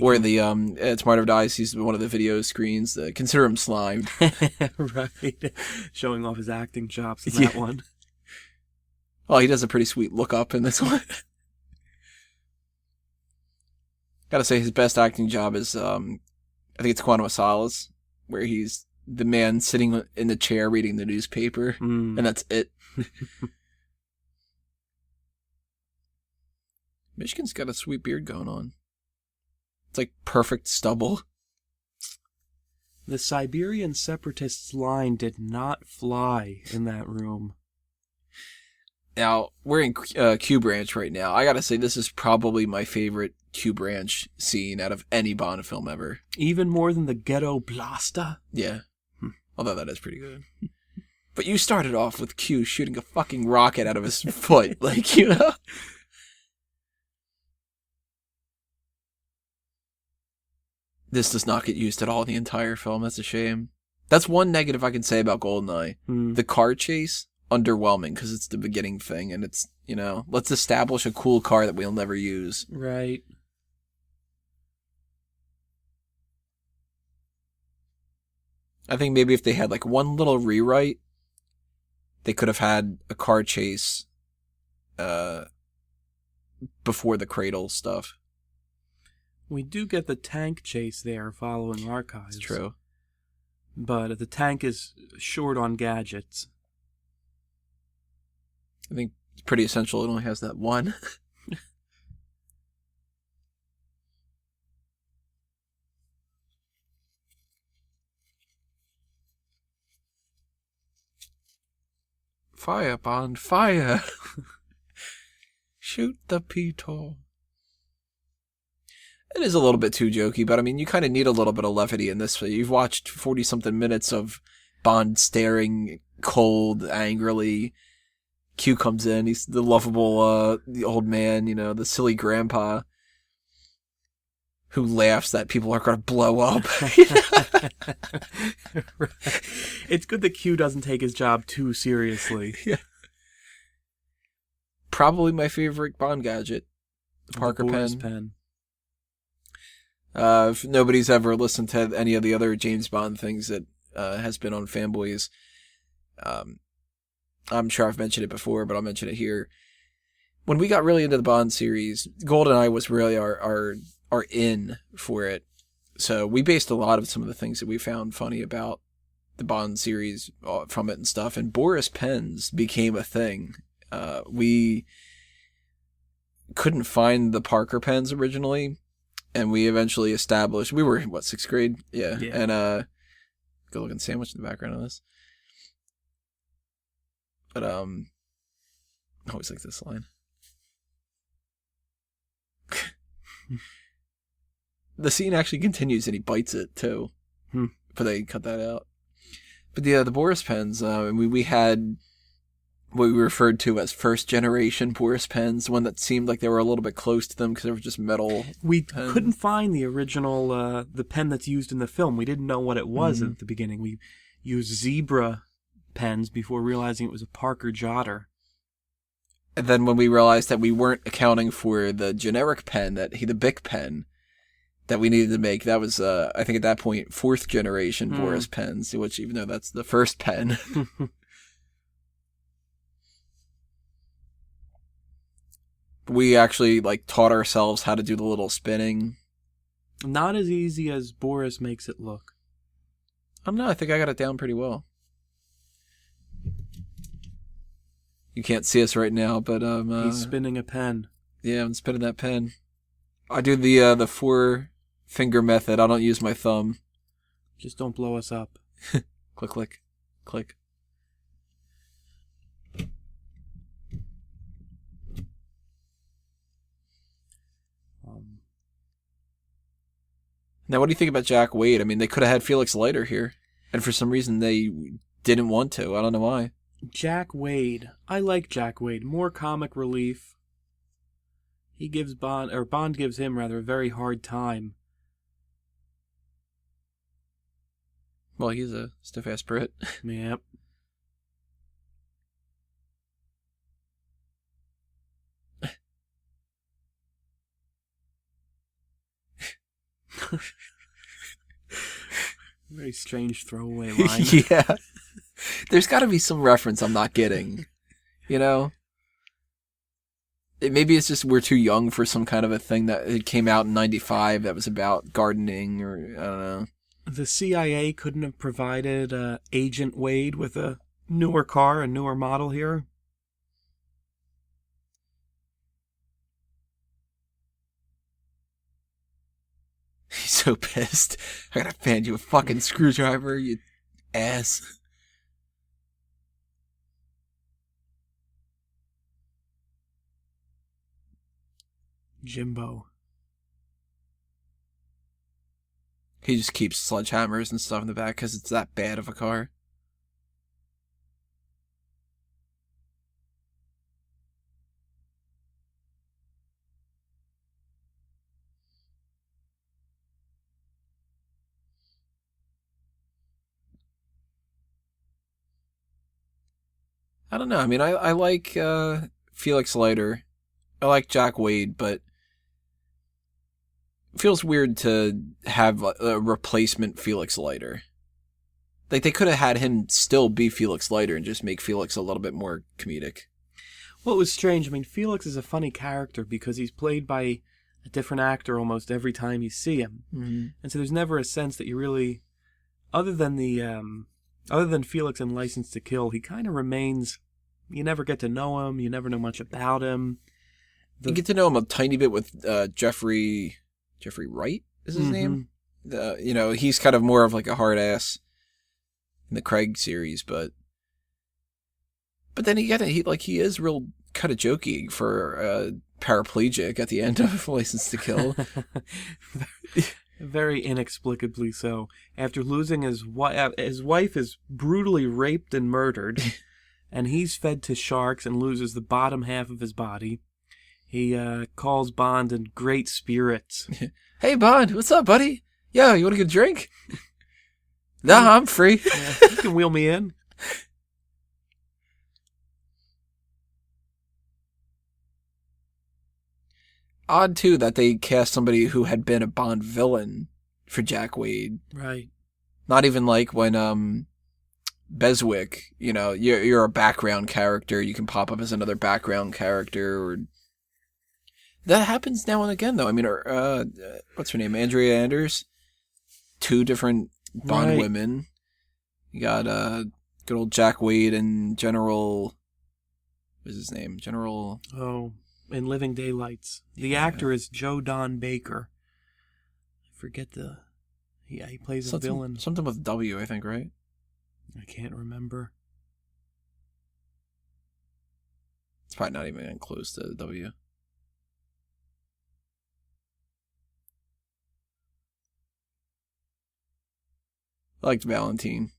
or it's Martyr Dice, he's one of the video screens. Consider him slimed. Right. Showing off his acting chops in that one. Oh, he does a pretty sweet look up in this one. Gotta say, his best acting job is, I think it's Quantum of Solace, where he's the man sitting in the chair reading the newspaper, and that's it. Michigan's got a sweet beard going on. It's like perfect stubble. The Siberian separatists' line did not fly in that room. Now, we're in Q Branch right now. I gotta say, this is probably my favorite Q Branch scene out of any Bond film ever. Even more than the Ghetto Blaster? Yeah. Although that is pretty good. But you started off with Q shooting a fucking rocket out of his foot. Like, you know? This does not get used at all in the entire film. That's a shame. That's one negative I can say about GoldenEye. The car chase, underwhelming, because it's the beginning thing, and it's, let's establish a cool car that we'll never use. Right. I think maybe if they had like one little rewrite, they could have had a car chase before the cradle stuff. We do get the tank chase there following Archives. It's true. But the tank is short on gadgets. I think it's pretty essential it only has that one. Fire, Bond, fire! Shoot the P-Tor. It is a little bit too jokey, but I mean, you kind of need a little bit of levity in this. You've watched 40-something minutes of Bond staring cold, angrily. Q comes in, he's the lovable the old man, the silly grandpa who laughs that people are going to blow up. Right. It's good that Q doesn't take his job too seriously. Yeah. Probably my favorite Bond gadget, the Parker pen. If nobody's ever listened to any of the other James Bond things that has been on Fanboys, I'm sure I've mentioned it before, but I'll mention it here. When we got really into the Bond series, GoldenEye was really our in for it. So we based a lot of some of the things that we found funny about the Bond series from it and stuff. And Boris pens became a thing. We couldn't find the Parker pens originally, and we eventually established, we were, what, 6th grade? Yeah. And good looking sandwich in the background of this. But I always like this line. The scene actually continues and he bites it too. But they cut that out. But the Boris pens, we had what we referred to as first generation Boris pens, one that seemed like they were a little bit close to them because they were just metal. We couldn't find the original, the pen that's used in the film. We didn't know what it was at the beginning. We used zebra pens before realizing it was a Parker Jotter. And then when we realized that we weren't accounting for the generic pen, the Bic pen that we needed to make, that was, I think at that point, 4th generation Boris pens, which even though that's the first pen. We actually taught ourselves how to do the little spinning. Not as easy as Boris makes it look. I don't know. I think I got it down pretty well. You can't see us right now, but he's spinning a pen. Yeah, I'm spinning that pen. I do the 4-finger method. I don't use my thumb. Just don't blow us up. Click, click, click. Now, what do you think about Jack Wade? I mean, they could have had Felix Leiter here, and for some reason they didn't want to. I don't know why. Jack Wade. I like Jack Wade. More comic relief. He gives Bond gives him rather a very hard time. Well, he's a stiff-ass Brit. Yep. Very strange throwaway line. Yeah. There's got to be some reference I'm not getting. You know? Maybe it's just we're too young for some kind of a thing that it came out in 95 that was about gardening, or I don't know. The CIA couldn't have provided Agent Wade with a newer car, a newer model here. He's so pissed. I gotta find you a fucking screwdriver, you ass. Jimbo. He just keeps sledgehammers and stuff in the back because it's that bad of a car. I don't know. I mean, I like Felix Leiter. I like Jack Wade, but it feels weird to have a replacement Felix Leiter. Like, they could have had him still be Felix Leiter and just make Felix a little bit more comedic. Well, it was strange. I mean, Felix is a funny character because he's played by a different actor almost every time you see him. Mm-hmm. And so there's never a sense that you really, other than Felix in License to Kill, he kind of remains, you never get to know him, you never know much about him. You get to know him a tiny bit with Jeffrey Wright is his name. He's kind of more of like a hard ass in the Craig series, but then he is real kind of jokey for a paraplegic at the end of License to Kill. Very inexplicably so. After losing his wife is brutally raped and murdered, and he's fed to sharks and loses the bottom half of his body. He calls Bond in great spirits. Hey, Bond, what's up, buddy? Yo, you want to get a drink? Nah, I'm free. Yeah, you can wheel me in. Odd, too, that they cast somebody who had been a Bond villain for Jack Wade. Right. Not even like when Beswick, you're a background character. You can pop up as another background character. Or that happens now and again, though. I mean, what's her name? Andrea Anders. 2 different Bond women. You got good old Jack Wade and General was his name? General... Oh, in Living Daylights. The actor is Joe Don Baker. I forget the... Yeah, he plays a villain. Something with W, I think, right? I can't remember. It's probably not even close to W. I liked Valentine.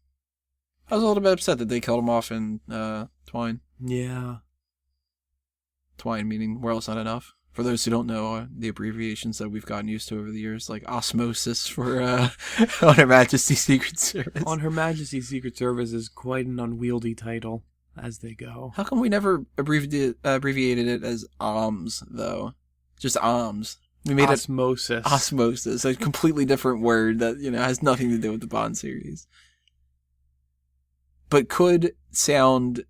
I was a little bit upset that they killed him off in Twine. Yeah. Twine meaning World's Not Enough. For those who don't know, the abbreviations that we've gotten used to over the years, like Osmosis for On Her Majesty's Secret Service. On Her Majesty's Secret Service is quite an unwieldy title as they go. How come we never abbreviated it as OMS, though? Just OMS. We made Osmosis. Osmosis, a completely different word that, has nothing to do with the Bond series. But could sound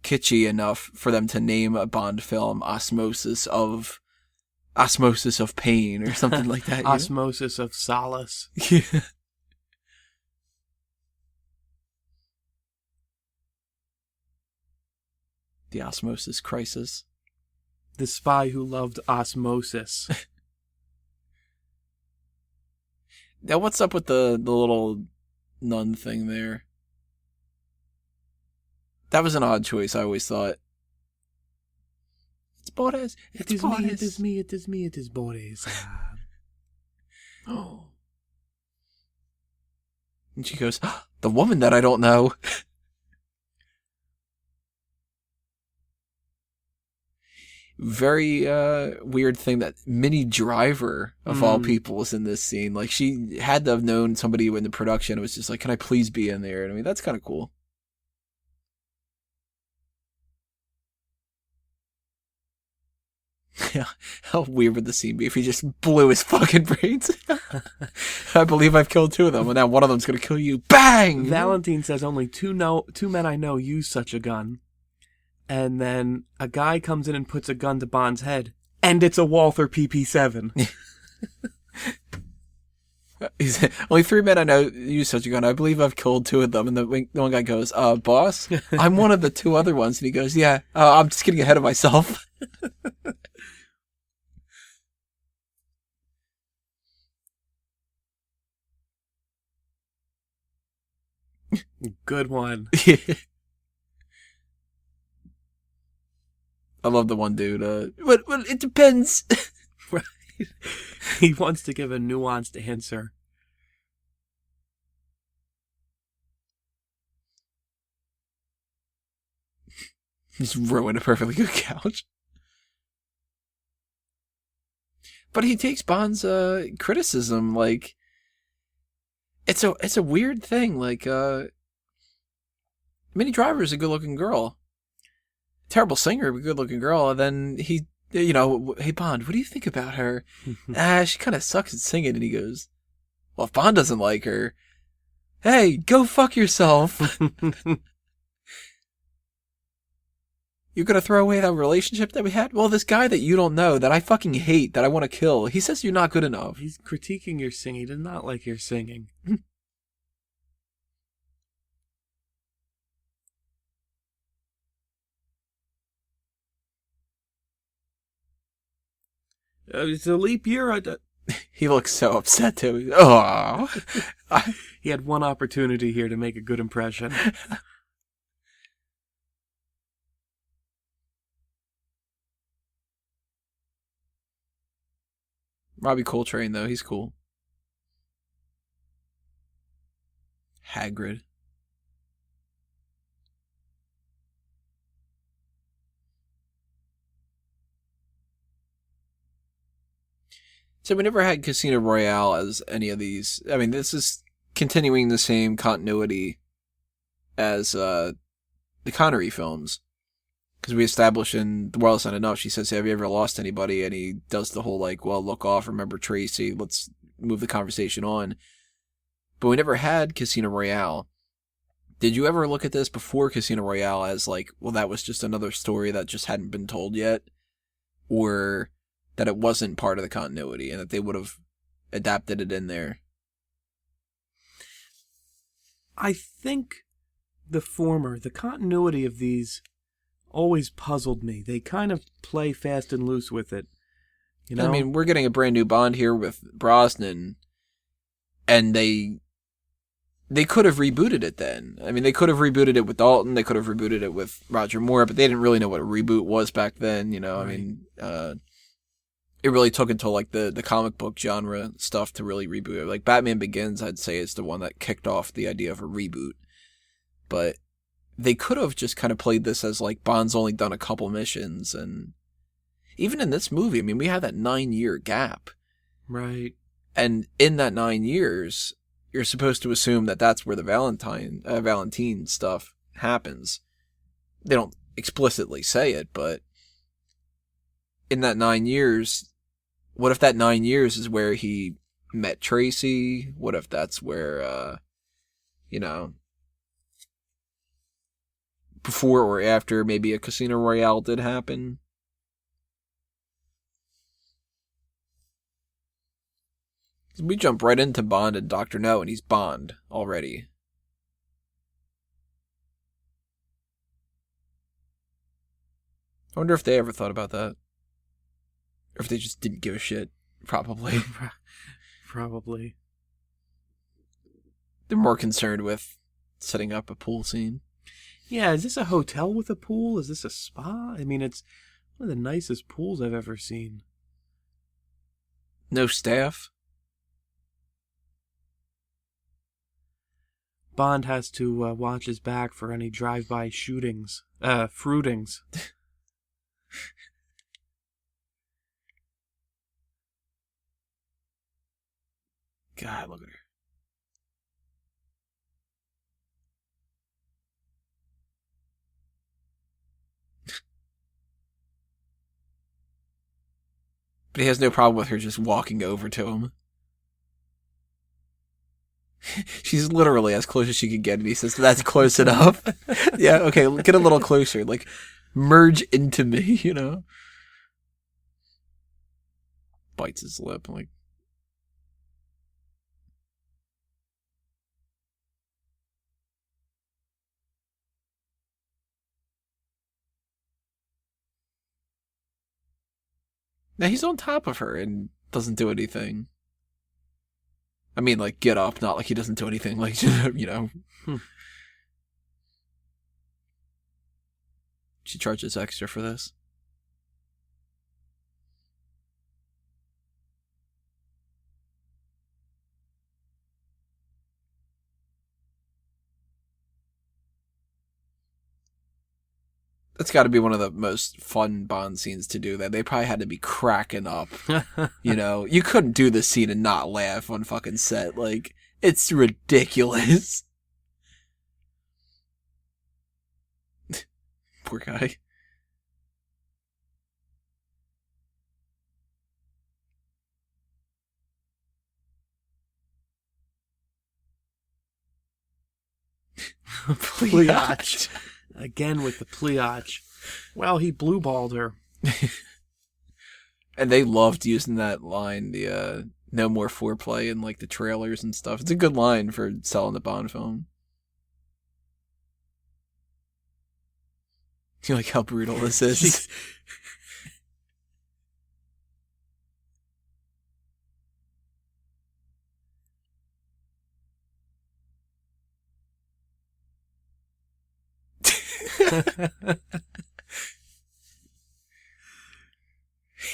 kitschy enough for them to name a Bond film Osmosis of Pain or something like that. Osmosis of Solace. Yeah. The Osmosis Crisis. The Spy Who Loved Osmosis. Now, what's up with the little nun thing there? That was an odd choice, I always thought. It's Boris. It is me, it is me, it is me, it is Boris. Oh. And she goes, the woman that I don't know. Very weird thing that Minnie Driver, of all people, was in this scene. Like, she had to have known somebody in the production. It was just like, can I please be in there? And I mean, that's kind of cool. Yeah, how weird would the scene be if he just blew his fucking brains? I believe I've killed 2 of them, and now one of them's gonna kill you. Bang! Valentine says only two men I know use such a gun. And then a guy comes in and puts a gun to Bond's head, and it's a Walther PP7. Only 3 men I know use such a gun. I believe I've killed 2 of them. And the one guy goes, boss, I'm one of the 2 other ones. And he goes, yeah, I'm just getting ahead of myself. Good one. I love the one dude. Well, it depends. Right. He wants to give a nuanced answer. He's ruined a perfectly good couch. But he takes Bond's criticism like it's a weird thing. Like Minnie Driver's a good-looking girl. Terrible singer, but good-looking girl. And then he, hey, Bond, what do you think about her? She kind of sucks at singing. And he goes, well, if Bond doesn't like her, hey, go fuck yourself. You're going to throw away that relationship that we had? Well, this guy that you don't know, that I fucking hate, that I want to kill, he says you're not good enough. He's critiquing your singing. He does not like your singing. It's a leap year. He looks so upset, too. Oh. He had one opportunity here to make a good impression. Robbie Coltrane, though, he's cool. Hagrid. So we never had Casino Royale as any of these. I mean, this is continuing the same continuity as the Connery films. Because we established in The World's Not Enough, she says, have you ever lost anybody? And he does the whole, like, well, look off, remember Tracy, let's move the conversation on. But we never had Casino Royale. Did you ever look at this before Casino Royale as, like, well, that was just another story that just hadn't been told yet? Or that it wasn't part of the continuity and that they would have adapted it in there? I think the former. The continuity of these always puzzled me. They kind of play fast and loose with it. You know? I mean, we're getting a brand new Bond here with Brosnan, and they could have rebooted it then. I mean, they could have rebooted it with Dalton, they could have rebooted it with Roger Moore, but they didn't really know what a reboot was back then, you know? Right. I mean, it really took until, like, the comic book genre stuff to really reboot it. Like, Batman Begins, I'd say, is the one that kicked off the idea of a reboot. But they could have just kind of played this as, like, Bond's only done a couple missions, and even in this movie, I mean, we had that 9-year gap. Right. And in that 9 years, you're supposed to assume that that's where the Valentine stuff happens. They don't explicitly say it, but in that 9 years, what if that 9 years is where he met Tracy? What if that's where, before or after maybe a Casino Royale did happen? We jump right into Bond and Dr. No, and he's Bond already. I wonder if they ever thought about that. Or if they just didn't give a shit. Probably. Probably. They're more concerned with setting up a pool scene. Yeah, is this a hotel with a pool? Is this a spa? I mean, it's one of the nicest pools I've ever seen. No staff? Bond has to watch his back for any drive-by shootings. Fruitings. God, look at her. But he has no problem with her just walking over to him. She's literally as close as she could get, and he says, that's close enough. Yeah, okay, get a little closer. Like, merge into me, you know? Bites his lip, like... Now, he's on top of her and doesn't do anything. I mean, like, get up, not like he doesn't do anything, like, you know. She charges extra for this. That's got to be one of the most fun Bond scenes to do. That they probably had to be cracking up. You know, you couldn't do this scene and not laugh on fucking set. Like, it's ridiculous. Poor guy. Pliage. Again with the pliage. Well, he blue-balled her. And they loved using that line, the no more foreplay in like the trailers and stuff. It's a good line for selling the Bond film. You like how brutal this is?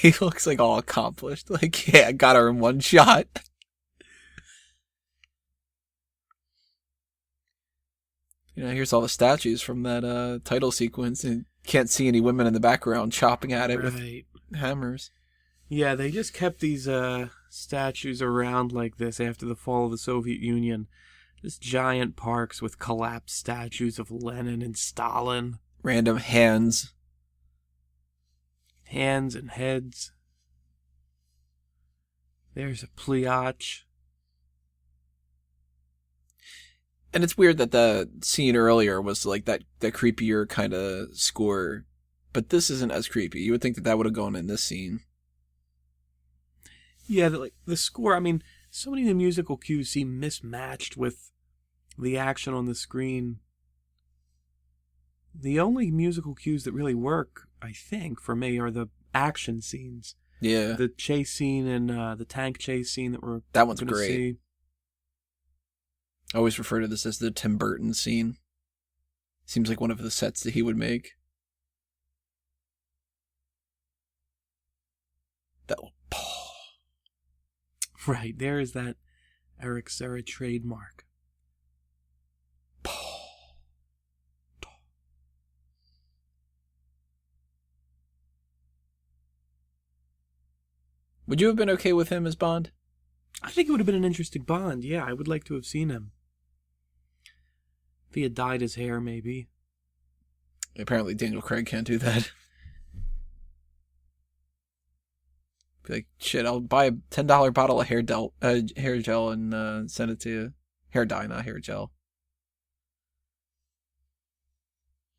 He looks like all accomplished. Like, yeah, I got her in one shot. You know, here's all the statues from that title sequence, and can't see any women in the background chopping at it with hammers. Yeah, they just kept these statues around like this after the fall of the Soviet Union. Just giant parks with collapsed statues of Lenin and Stalin. Random hands. Hands and heads. There's a pliage. And it's weird that the scene earlier was like that creepier kind of score, but this isn't as creepy. You would think that would have gone in this scene. Yeah, the score, I mean, so many of the musical cues seem mismatched with the action on the screen. The only musical cues that really work, I think, for me are the action scenes. Yeah. The chase scene and the tank chase scene that one's great. See. I always refer to this as the Tim Burton scene. Seems like one of the sets that he would make. That Right, there is that Eric Serra trademark. Would you have been okay with him as Bond? I think it would have been an interesting Bond. Yeah, I would like to have seen him. If he had dyed his hair, maybe. Apparently Daniel Craig can't do that. Be like, shit, I'll buy a $10 bottle of hair gel and send it to you. Hair dye, not hair gel.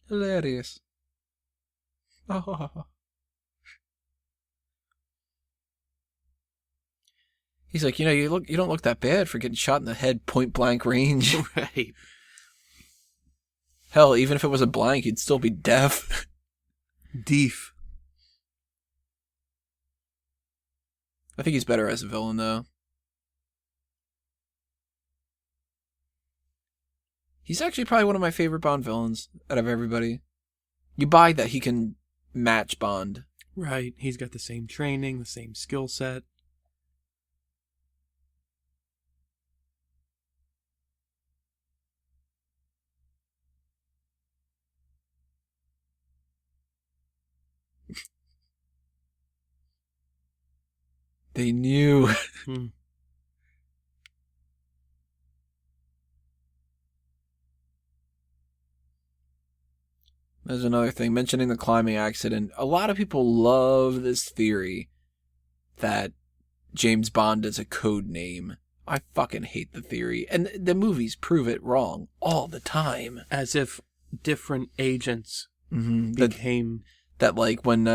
Hilarious. Oh. He's like, you don't look that bad for getting shot in the head point blank range. Right. Hell, even if it was a blank, you'd still be deaf. Deaf. I think he's better as a villain, though. He's actually probably one of my favorite Bond villains out of everybody. You buy that he can match Bond. Right. He's got the same training, the same skill set. They knew. There's another thing, mentioning the climbing accident. A lot of people love this theory that James Bond is a code name. I fucking hate the theory. And the movies prove it wrong all the time. As if different agents became... That like when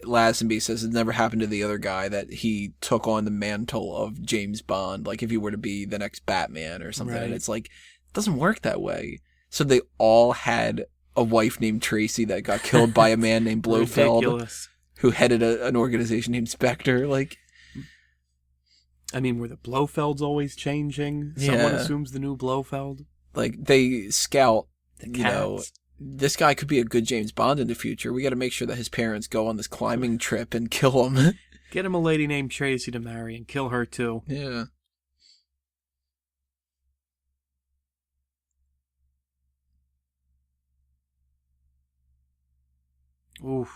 Lazenby says it never happened to the other guy, that he took on the mantle of James Bond, like if he were to be the next Batman or something. Right. And it's like, it doesn't work that way. So they all had a wife named Tracy that got killed by a man named Blofeld. Ridiculous. Who headed an organization named Spectre. Like, I mean, were the Blofelds always changing? Yeah. Someone assumes the new Blofeld? Like, they scout, the this guy could be a good James Bond in the future. We got to make sure that his parents go on this climbing trip and kill him. Get him a lady named Tracy to marry and kill her too. Yeah. Oof.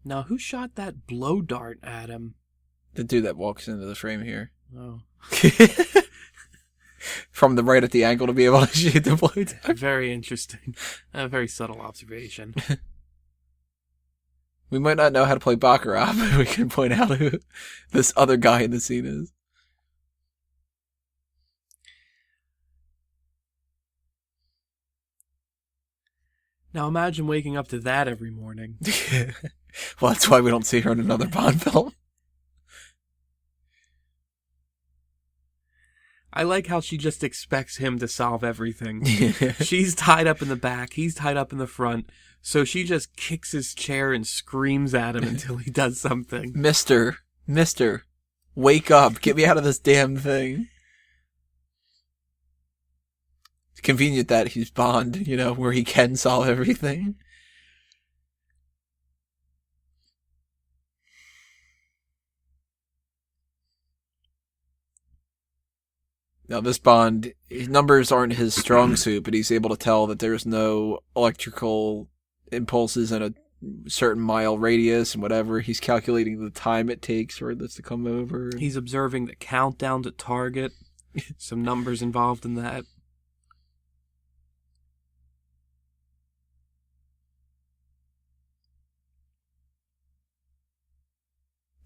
Now, who shot that blow dart at him? The dude that walks into the frame here. Oh. From the right at the angle to be able to shoot the blow dart. Very interesting. A very subtle observation. We might not know how to play Baccarat, but we can point out who this other guy in the scene is. Now imagine waking up to that every morning. Well, that's why we don't see her in another Bond film. I like how she just expects him to solve everything. She's tied up in the back, he's tied up in the front, so she just kicks his chair and screams at him until he does something. Mister, wake up, get me out of this damn thing. It's convenient that he's Bond, where he can solve everything. Now, this Bond, his numbers aren't his strong suit, but he's able to tell that there's no electrical impulses in a certain mile radius and whatever. He's calculating the time it takes for this to come over. He's observing the countdown to target. Some numbers involved in that.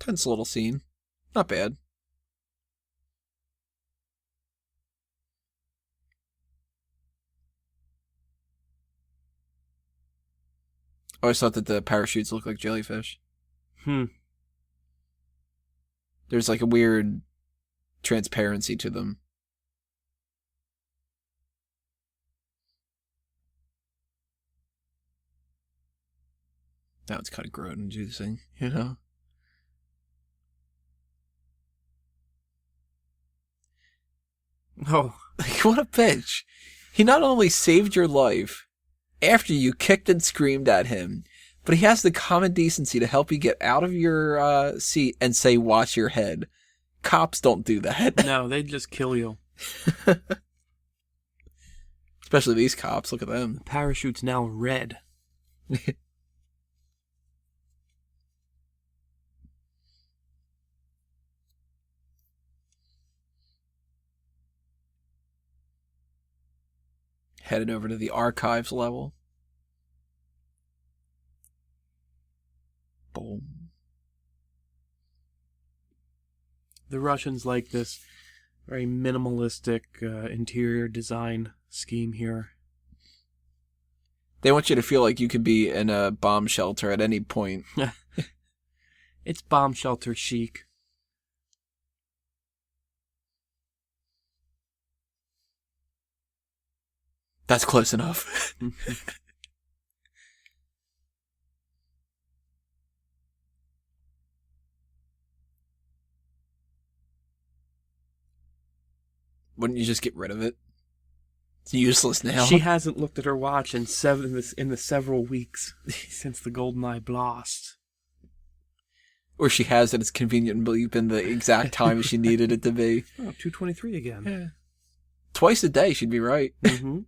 Tense little scene. Not bad. I always thought that the parachutes looked like jellyfish. There's like a weird transparency to them. Now it's kind of growing and juicing, you know? Oh. Like, what a bitch. He not only saved your life after you kicked and screamed at him, but he has the common decency to help you get out of your seat and say, watch your head. Cops don't do that. No, they'd just kill you. Especially these cops. Look at them. The parachute's now red. Headed over to the archives level. Boom. The Russians like this very minimalistic interior design scheme here. They want you to feel like you could be in a bomb shelter at any point. It's bomb shelter chic. That's close enough. Wouldn't you just get rid of it? It's useless now. She hasn't looked at her watch in the several weeks since the GoldenEye blast. Or she has it, it's conveniently been the exact time she needed it to be. Oh, 2:23 again. Yeah. Twice a day, she'd be right. Mm-hmm.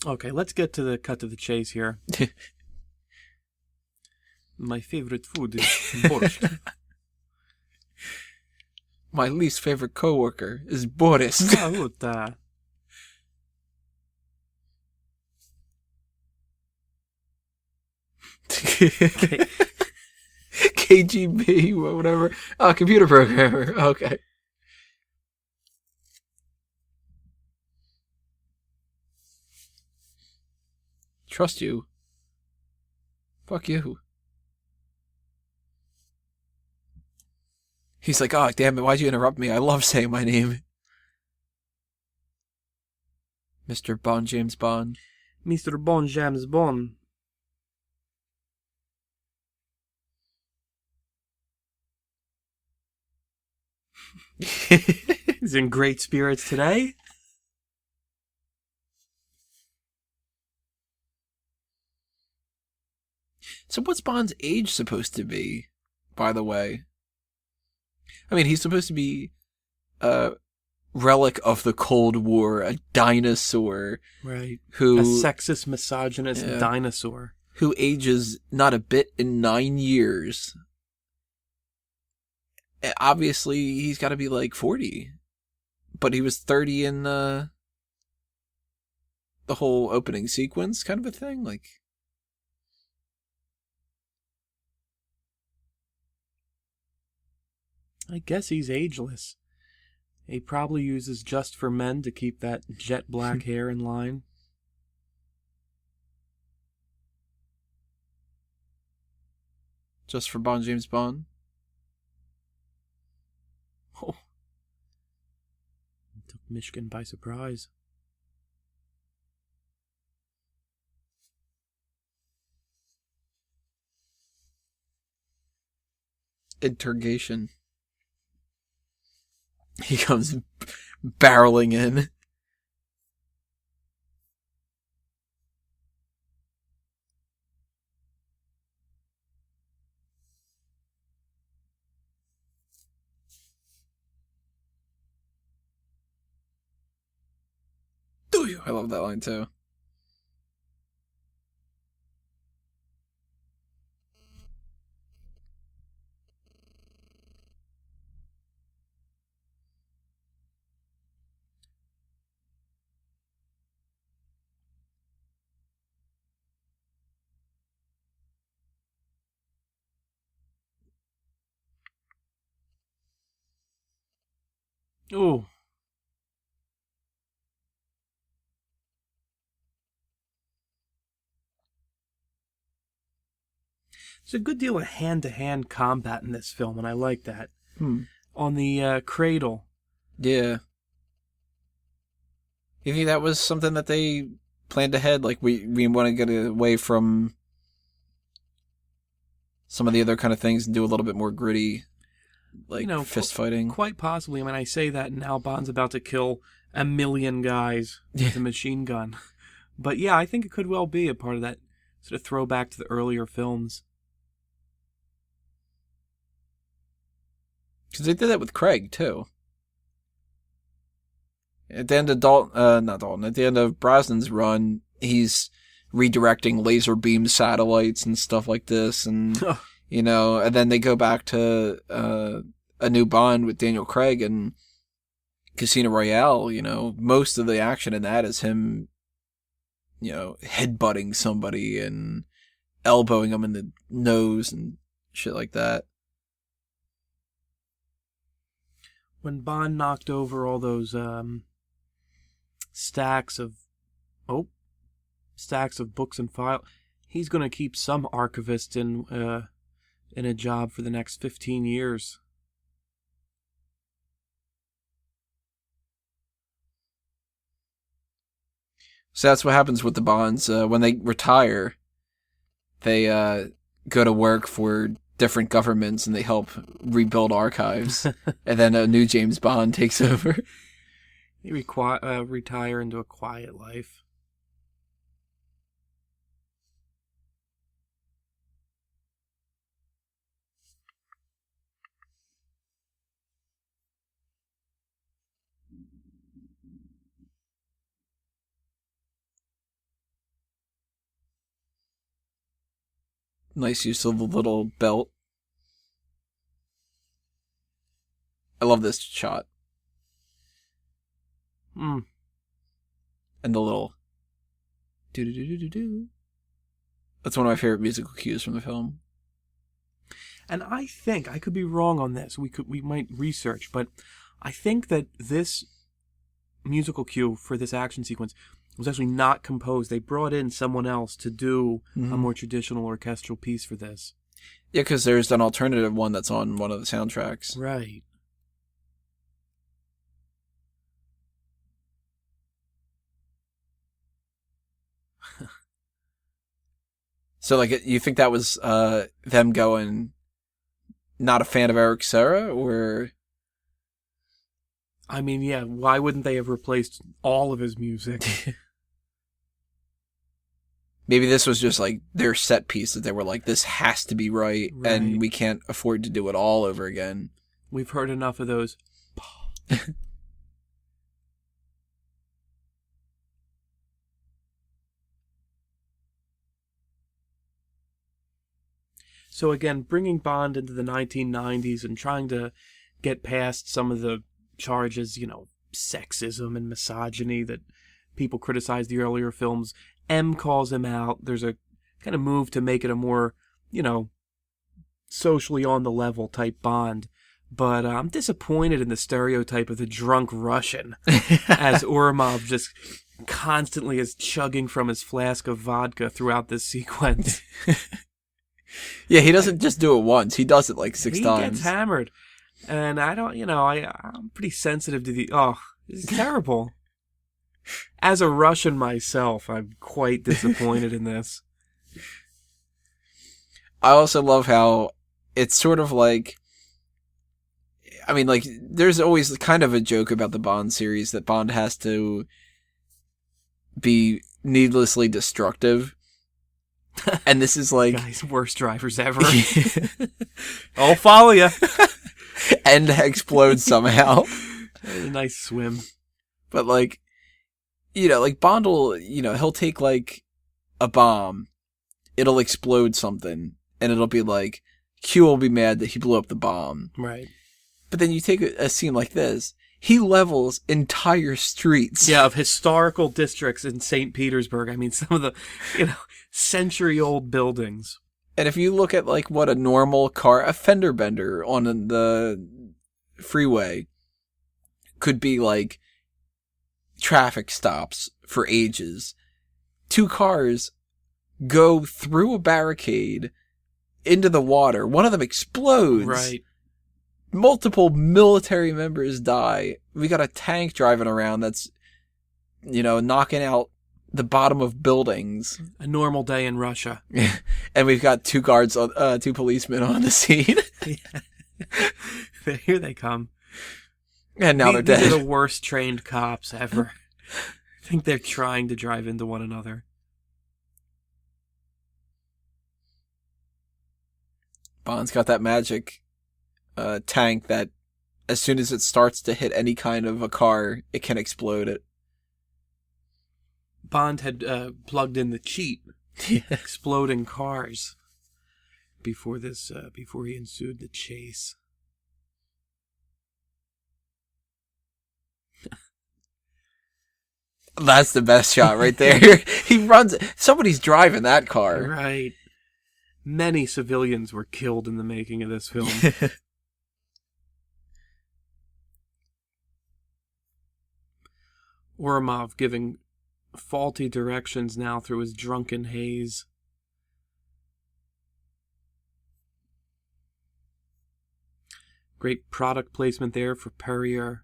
Okay, let's get to the cut to the chase here. My favorite food is borscht. My least favorite coworker is Boris. Saluta. KGB, whatever. Oh, computer programmer. Okay. Trust you. Fuck you. He's like, oh, damn it, why'd you interrupt me? I love saying my name. Mr. Bond, James Bond. Mr. Bond, James Bond. He's in great spirits today. So what's Bond's age supposed to be, by the way? I mean, he's supposed to be a relic of the Cold War, a dinosaur. Right. Who, a sexist, misogynist dinosaur. Who ages not a bit in 9 years. Obviously, he's got to be like 40. But he was 30 in the whole opening sequence kind of a thing. Like, I guess he's ageless. He probably uses Just for Men to keep that jet black hair in line. Just for Bond, James Bond. Oh. Took Michigan by surprise. Interrogation. He comes barreling in. Do you? I love that line too. Ooh. There's a good deal of hand-to-hand combat in this film, and I like that. On the cradle. Yeah. You think that was something that they planned ahead? Like, we want to get away from some of the other kind of things and do a little bit more gritty, like, fist fighting? Quite possibly. I mean, I say that, and now Bond's about to kill 1 million guys with a machine gun. But yeah, I think it could well be a part of that sort of throwback to the earlier films. Because they did that with Craig, too. At the end of at the end of Brosnan's run, he's redirecting laser beam satellites and stuff like this, and and then they go back to a new Bond with Daniel Craig and Casino Royale. Most of the action in that is him, headbutting somebody and elbowing them in the nose and shit like that. When Bond knocked over all those stacks of books and files, he's going to keep some archivist in a job for the next 15 years. So that's what happens with the Bonds. When they retire, they go to work for different governments and they help rebuild archives. And then a new James Bond takes over. They retire into a quiet life. Nice use of the little belt. I love this shot. And the little do-do-do-do-do-do. That's one of my favorite musical cues from the film. And I think, I could be wrong on this, we might research, but I think that this musical cue for this action sequence was actually not composed. They brought in someone else to do a more traditional orchestral piece for this. Yeah, because there's an alternative one that's on one of the soundtracks. Right. So, like, you think that was them going, not a fan of Eric Serra, or? I mean, yeah, why wouldn't they have replaced all of his music? Maybe this was just, like, their set piece that they were like, this has to be right, and we can't afford to do it all over again. We've heard enough of those. So again, bringing Bond into the 1990s and trying to get past some of the charges, sexism and misogyny that people criticize the earlier films. M calls him out. There's a kind of move to make it a more, socially on the level type Bond. But I'm disappointed in the stereotype of the drunk Russian, as Ourumov just constantly is chugging from his flask of vodka throughout this sequence. Yeah, he doesn't just do it once. He does it like 6 times. He gets hammered. And I don't, I'm pretty sensitive to it's terrible. As a Russian myself, I'm quite disappointed in this. I also love how it's sort of like, there's always kind of a joke about the Bond series that Bond has to be needlessly destructive. And this is like... Guys, worst drivers ever. I'll follow you. And explode somehow. A nice swim. But like, Bond will, he'll take like a bomb, it'll explode something, and it'll be like, Q will be mad that he blew up the bomb. Right. But then you take a scene like this, he levels entire streets. Yeah, of historical districts in St. Petersburg. I mean, some of the, century-old buildings. And if you look at, like, what a normal car, a fender bender on the freeway could be, like, traffic stops for ages. 2 cars go through a barricade, into the water. One of them explodes. Right. Multiple military members die. We got a tank driving around that's, knocking out the bottom of buildings. A normal day in Russia. And we've got two policemen on the scene. Here they come. And now they're dead. These are the worst trained cops ever. I think they're trying to drive into one another. Bond's got that magic tank that as soon as it starts to hit any kind of a car, it can explode it. Bond had plugged in the cheat, exploding cars, before he ensued the chase. That's the best shot right there. He runs. Somebody's driving that car. Right. Many civilians were killed in the making of this film. Ourumov giving faulty directions now through his drunken haze. Great product placement there for Perrier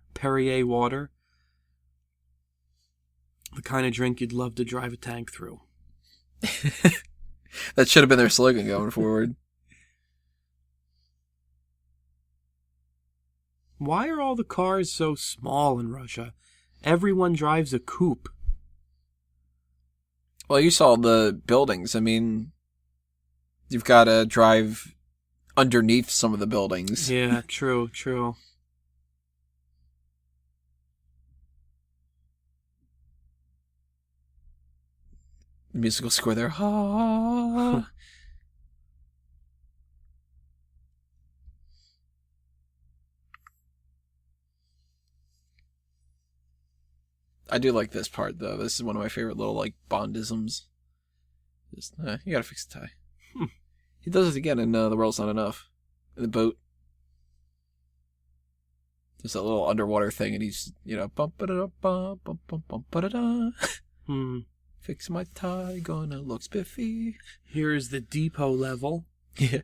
water. The kind of drink you'd love to drive a tank through. That should have been their slogan going forward. Why are all the cars so small in Russia? Everyone drives a coupe. Well, you saw the buildings. I mean, you've got to drive underneath some of the buildings. Yeah, true. Musical score there. Ah. I do like this part, though. This is one of my favorite little, Bondisms. Just, you gotta fix the tie. He does it again in The World's Not Enough. In the boat. There's that little underwater thing, and he's, bum-ba-da-da-bum-bum-bum-ba-da-da. Fix my tie, gonna look spiffy. Here's the depot level. Yeah.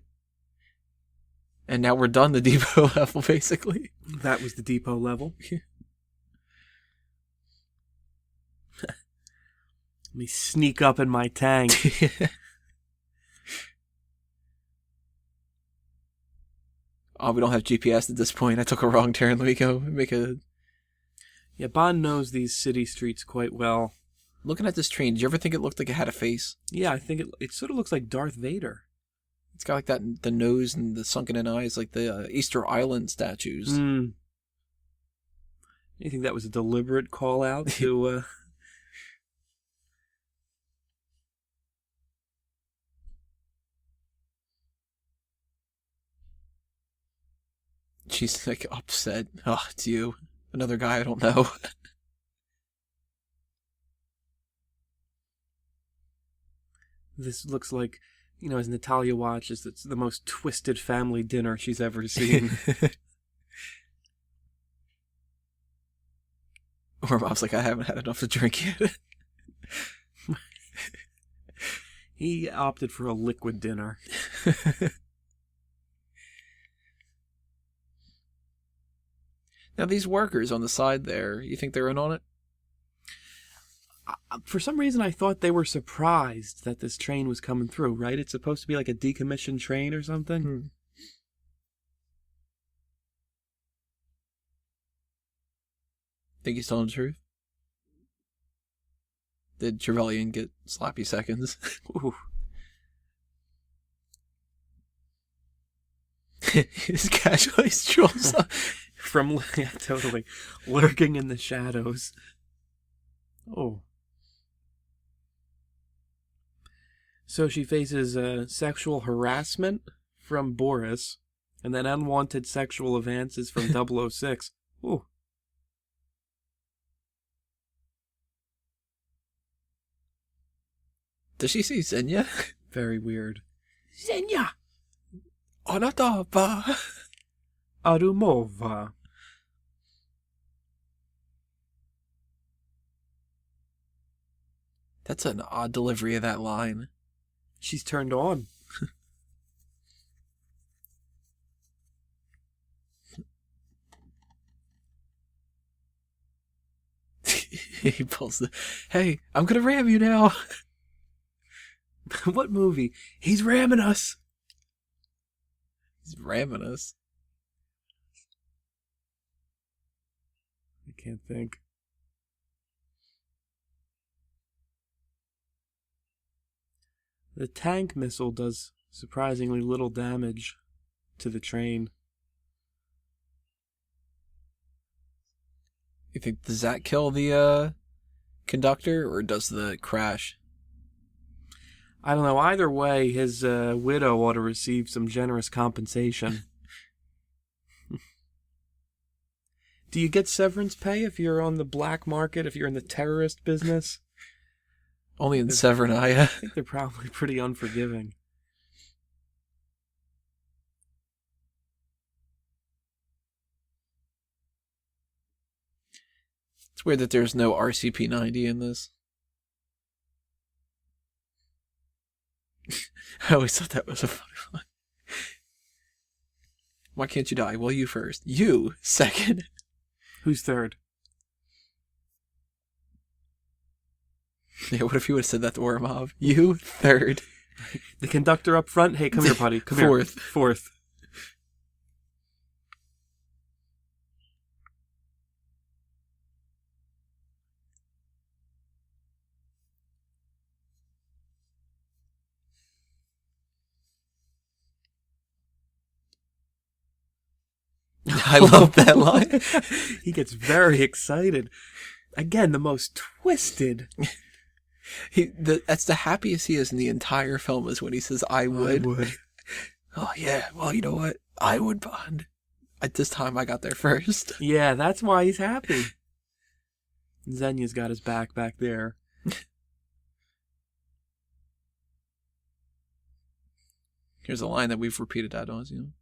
And now we're done the depot level, basically. That was the depot level. Let me sneak up in my tank. Oh, we don't have GPS at this point. I took a wrong turn. Let me go make a... Yeah, Bond knows these city streets quite well. Looking at this train, did you ever think it looked like it had a face? Yeah, I think it sort of looks like Darth Vader. It's got the nose and the sunken in eyes, like the Easter Island statues. You think that was a deliberate call out to... She's upset. Oh, it's you. Another guy I don't know. This looks like, as Natalia watches, it's the most twisted family dinner she's ever seen. Or Bob's like, I haven't had enough to drink yet. He opted for a liquid dinner. Now, these workers on the side there, you think they're in on it? For some reason, I thought they were surprised that this train was coming through, right? It's supposed to be like a decommissioned train or something. Think he's telling the truth? Did Trevelyan get sloppy seconds? Ooh. His casually strolls up. Totally. Lurking in the shadows. Oh. So she faces sexual harassment from Boris, and then unwanted sexual advances from 006. Ooh. Does she see Xenia? Very weird. Xenia! Onatova! Arumova. That's an odd delivery of that line. She's turned on. He pulls the, hey, I'm gonna ram you now. What movie? He's ramming us. He's ramming us. I can't think. The tank missile does surprisingly little damage to the train. You think, does that kill the conductor, or does the crash? I don't know. Either way, his widow ought to receive some generous compensation. Do you get severance pay if you're on the black market, if you're in the terrorist business? Only in Severnaya. I think they're probably pretty unforgiving. It's weird that there's no RCP-90 in this. I always thought that was a funny one. Why can't you die? Well, you first. You second. Who's third? Yeah, what if you would have said that to Ormov? You third. The conductor up front? Hey, come here, buddy. Come Fourth. Here. Fourth. I love that line. He gets very excited. Again, the most twisted. That's the happiest he is in the entire film, is when he says, I would. I would. Oh, yeah. Well, you know what? I would, Bond. At this time, I got there first. Yeah, that's why he's happy. Xenia's got his back there. Here's a line that we've repeated ad nauseum.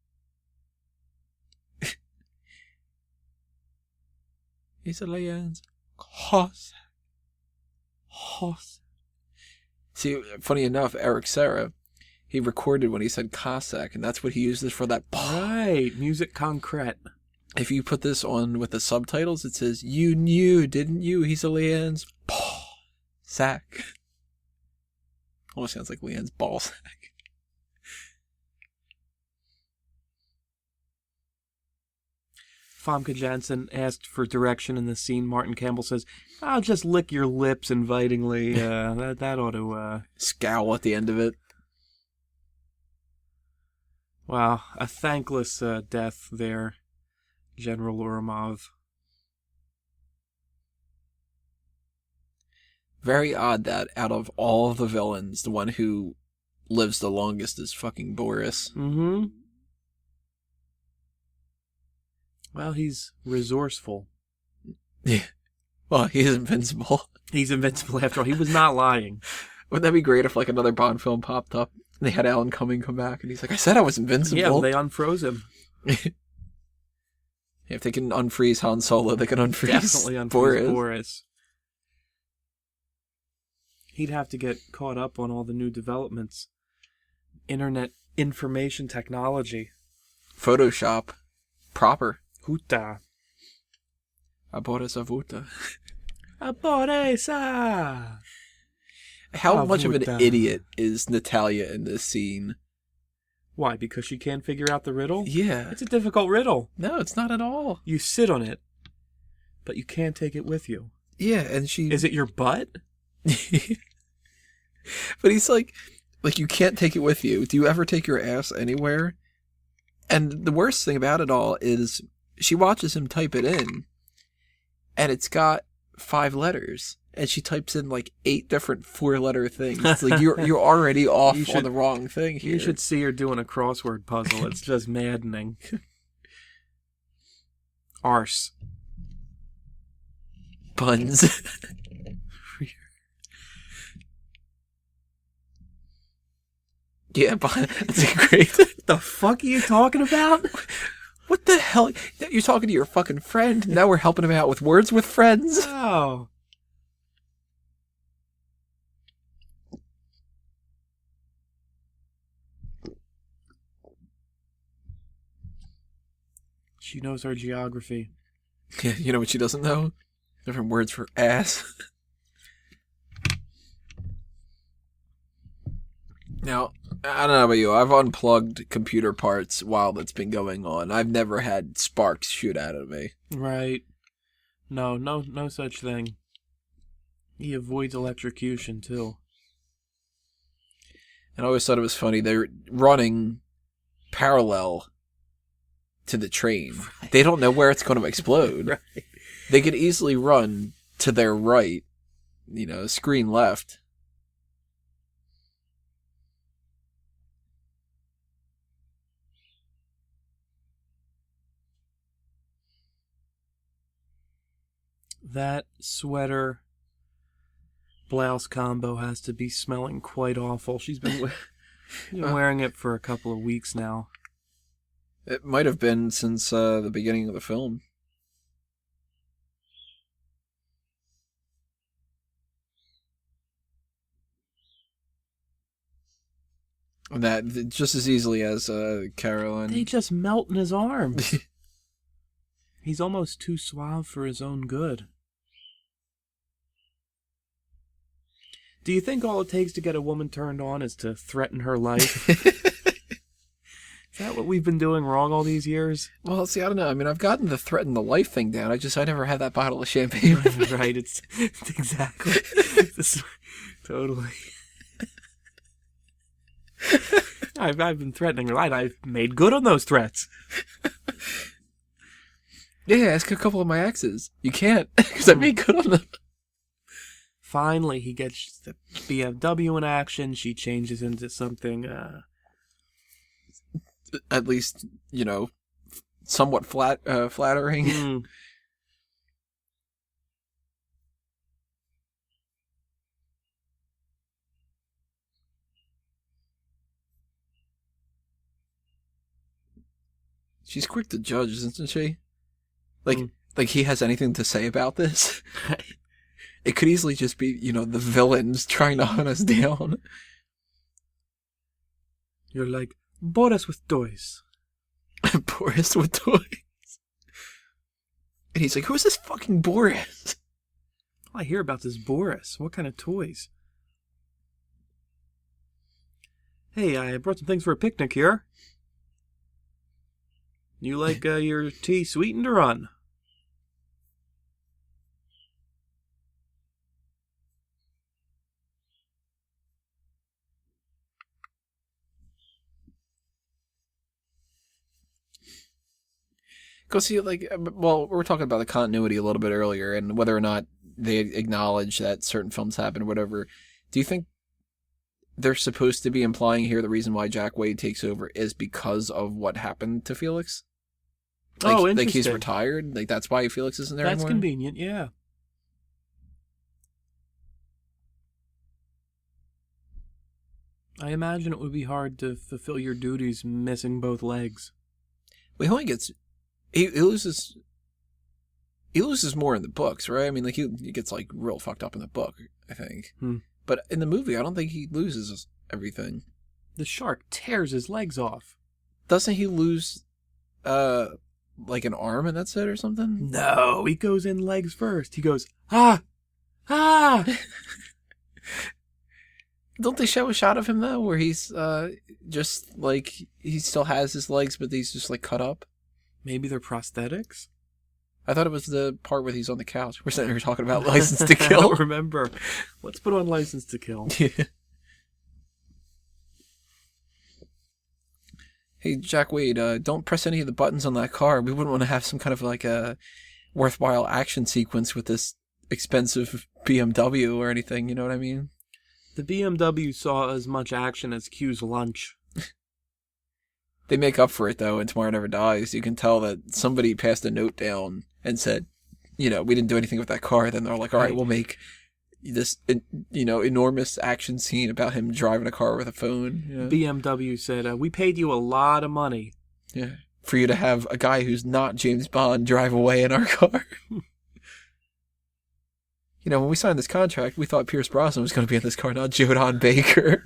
He's a lions. Horse. See, funny enough, Eric Serra, he recorded when he said Cossack, and that's what he uses for that. Right, music concrete. If you put this on with the subtitles, it says, you knew, didn't you? He's a lions. Sack. Almost sounds like Leanne's ball sack. Famke Janssen asked for direction in the scene. Martin Campbell says, I'll just lick your lips invitingly. That ought to... Scowl at the end of it. Wow, a thankless death there, General Uramov. Very odd that out of all of the villains, the one who lives the longest is fucking Boris. Mm-hmm. Well, he's resourceful. Yeah. Well, he's invincible. He's invincible after all. He was not lying. Wouldn't that be great if like another Bond film popped up and they had Alan Cumming come back and he's like, I said I was invincible. Yeah, they unfroze him. If they can unfreeze Han Solo, they can unfreeze Definitely unfreeze Boris. He'd have to get caught up on all the new developments. Internet information technology. Photoshop. Proper. Huta. Aboresa vuta. Aboresa! How much of an idiot is Natalia in this scene? Why? Because she can't figure out the riddle? Yeah. It's a difficult riddle. No, it's not at all. You sit on it, but you can't take it with you. Yeah, and she... Is it your butt? But he's like, you can't take it with you. Do you ever take your ass anywhere? And the worst thing about it all is she watches him type it in, and it's got 5 letters, and she types in like 8 different 4-letter things. It's like you're already off on the wrong thing here. You should see her doing a crossword puzzle. It's just maddening. Arse. Buns. Yeah, that's great. The fuck are you talking about? What the hell? You're talking to your fucking friend. Now we're helping him out with words with friends. Oh. She knows our geography. Yeah, you know what she doesn't know? Different words for ass. Now, I don't know about you. I've unplugged computer parts while that's been going on. I've never had sparks shoot out of me. Right. No such thing. He avoids electrocution, too. And I always thought it was funny. They're running parallel to the train. Right. They don't know where it's going to explode. Right. They could easily run to their right, screen left. That sweater blouse combo has to be smelling quite awful. She's been wearing it for a couple of weeks now. It might have been since the beginning of the film. That just as easily as Caroline. They just melt in his arms. He's almost too suave for his own good. Do you think all it takes to get a woman turned on is to threaten her life? Is that what we've been doing wrong all these years? Well, see, I don't know. I mean, I've gotten the threaten the life thing down. I never had that bottle of champagne. Right, it's exactly. Totally. I've been threatening her life. I've made good on those threats. Yeah, ask a couple of my exes. You can't, because I made good on them. Finally, he gets the BMW in action. She changes into something... at least, somewhat flattering. Mm. She's quick to judge, isn't she? Like he has anything to say about this? It could easily just be, the villains trying to hunt us down. You're like, Boris with toys. Boris with toys. And he's like, who's this fucking Boris? I hear about this Boris. What kind of toys? Hey, I brought some things for a picnic here. You like your tea sweetened or on? Go see, we were talking about the continuity a little bit earlier and whether or not they acknowledge that certain films happen or whatever. Do you think they're supposed to be implying here the reason why Jack Wade takes over is because of what happened to Felix? Interesting. Like he's retired? Like that's why Felix isn't there anymore? That's convenient, yeah. I imagine it would be hard to fulfill your duties missing both legs. Well, he only gets... He loses more in the books, right? I mean, he gets, real fucked up in the book, I think. But in the movie, I don't think he loses everything. The shark tears his legs off. Doesn't he lose, an arm and that's it or something? No, he goes in legs first. He goes, ah! Don't they show a shot of him, though, where he's, he still has his legs, but he's just, cut up? Maybe they're prosthetics? I thought it was the part where he's on the couch. We're sitting here talking about License to Kill. I don't remember. Let's put on License to Kill. Yeah. Hey, Jack Wade, don't press any of the buttons on that car. We wouldn't want to have some kind of a worthwhile action sequence with this expensive BMW or anything, you know what I mean? The BMW saw as much action as Q's lunch. They make up for it, though, in Tomorrow Never Dies. You can tell that somebody passed a note down and said, we didn't do anything with that car. Then they're like, all right, we'll make this, enormous action scene about him driving a car with a phone. Yeah. BMW said, we paid you a lot of money. Yeah. For you to have a guy who's not James Bond drive away in our car. When we signed this contract, we thought Pierce Brosnan was going to be in this car, not Jodan Baker.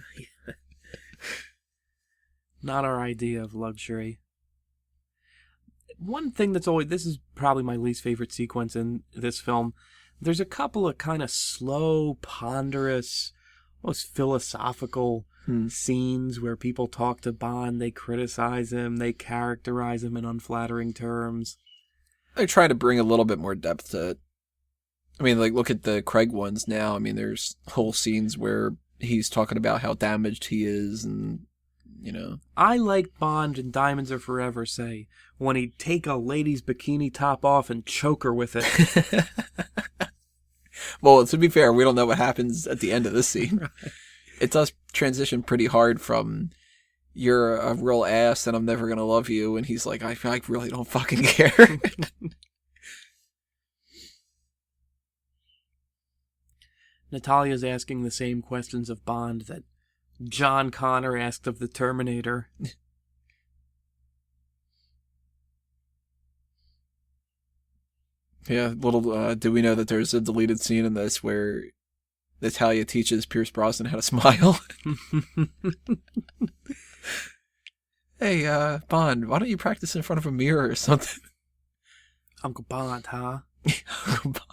Not our idea of luxury. One thing this is probably my least favorite sequence in this film. There's a couple of kind of slow, ponderous, almost philosophical scenes where people talk to Bond, they criticize him, they characterize him in unflattering terms. They're trying to bring a little bit more depth to it. I mean, like, look at the Craig ones now. I mean, there's whole scenes where he's talking about how damaged he is and, you know. I like Bond in Diamonds Are Forever say, when he'd take a lady's bikini top off and choke her with it. Well, to be fair, we don't know what happens at the end of this scene. Right. It does transition pretty hard from, you're a real ass and I'm never going to love you, and he's like, I really don't fucking care. Natalia's asking the same questions of Bond that John Connor asked of the Terminator. Yeah, little do we know that there's a deleted scene in this where Natalia teaches Pierce Brosnan how to smile. Hey, Bond, why don't you practice in front of a mirror or something? Uncle Bond, huh? Uncle Bond.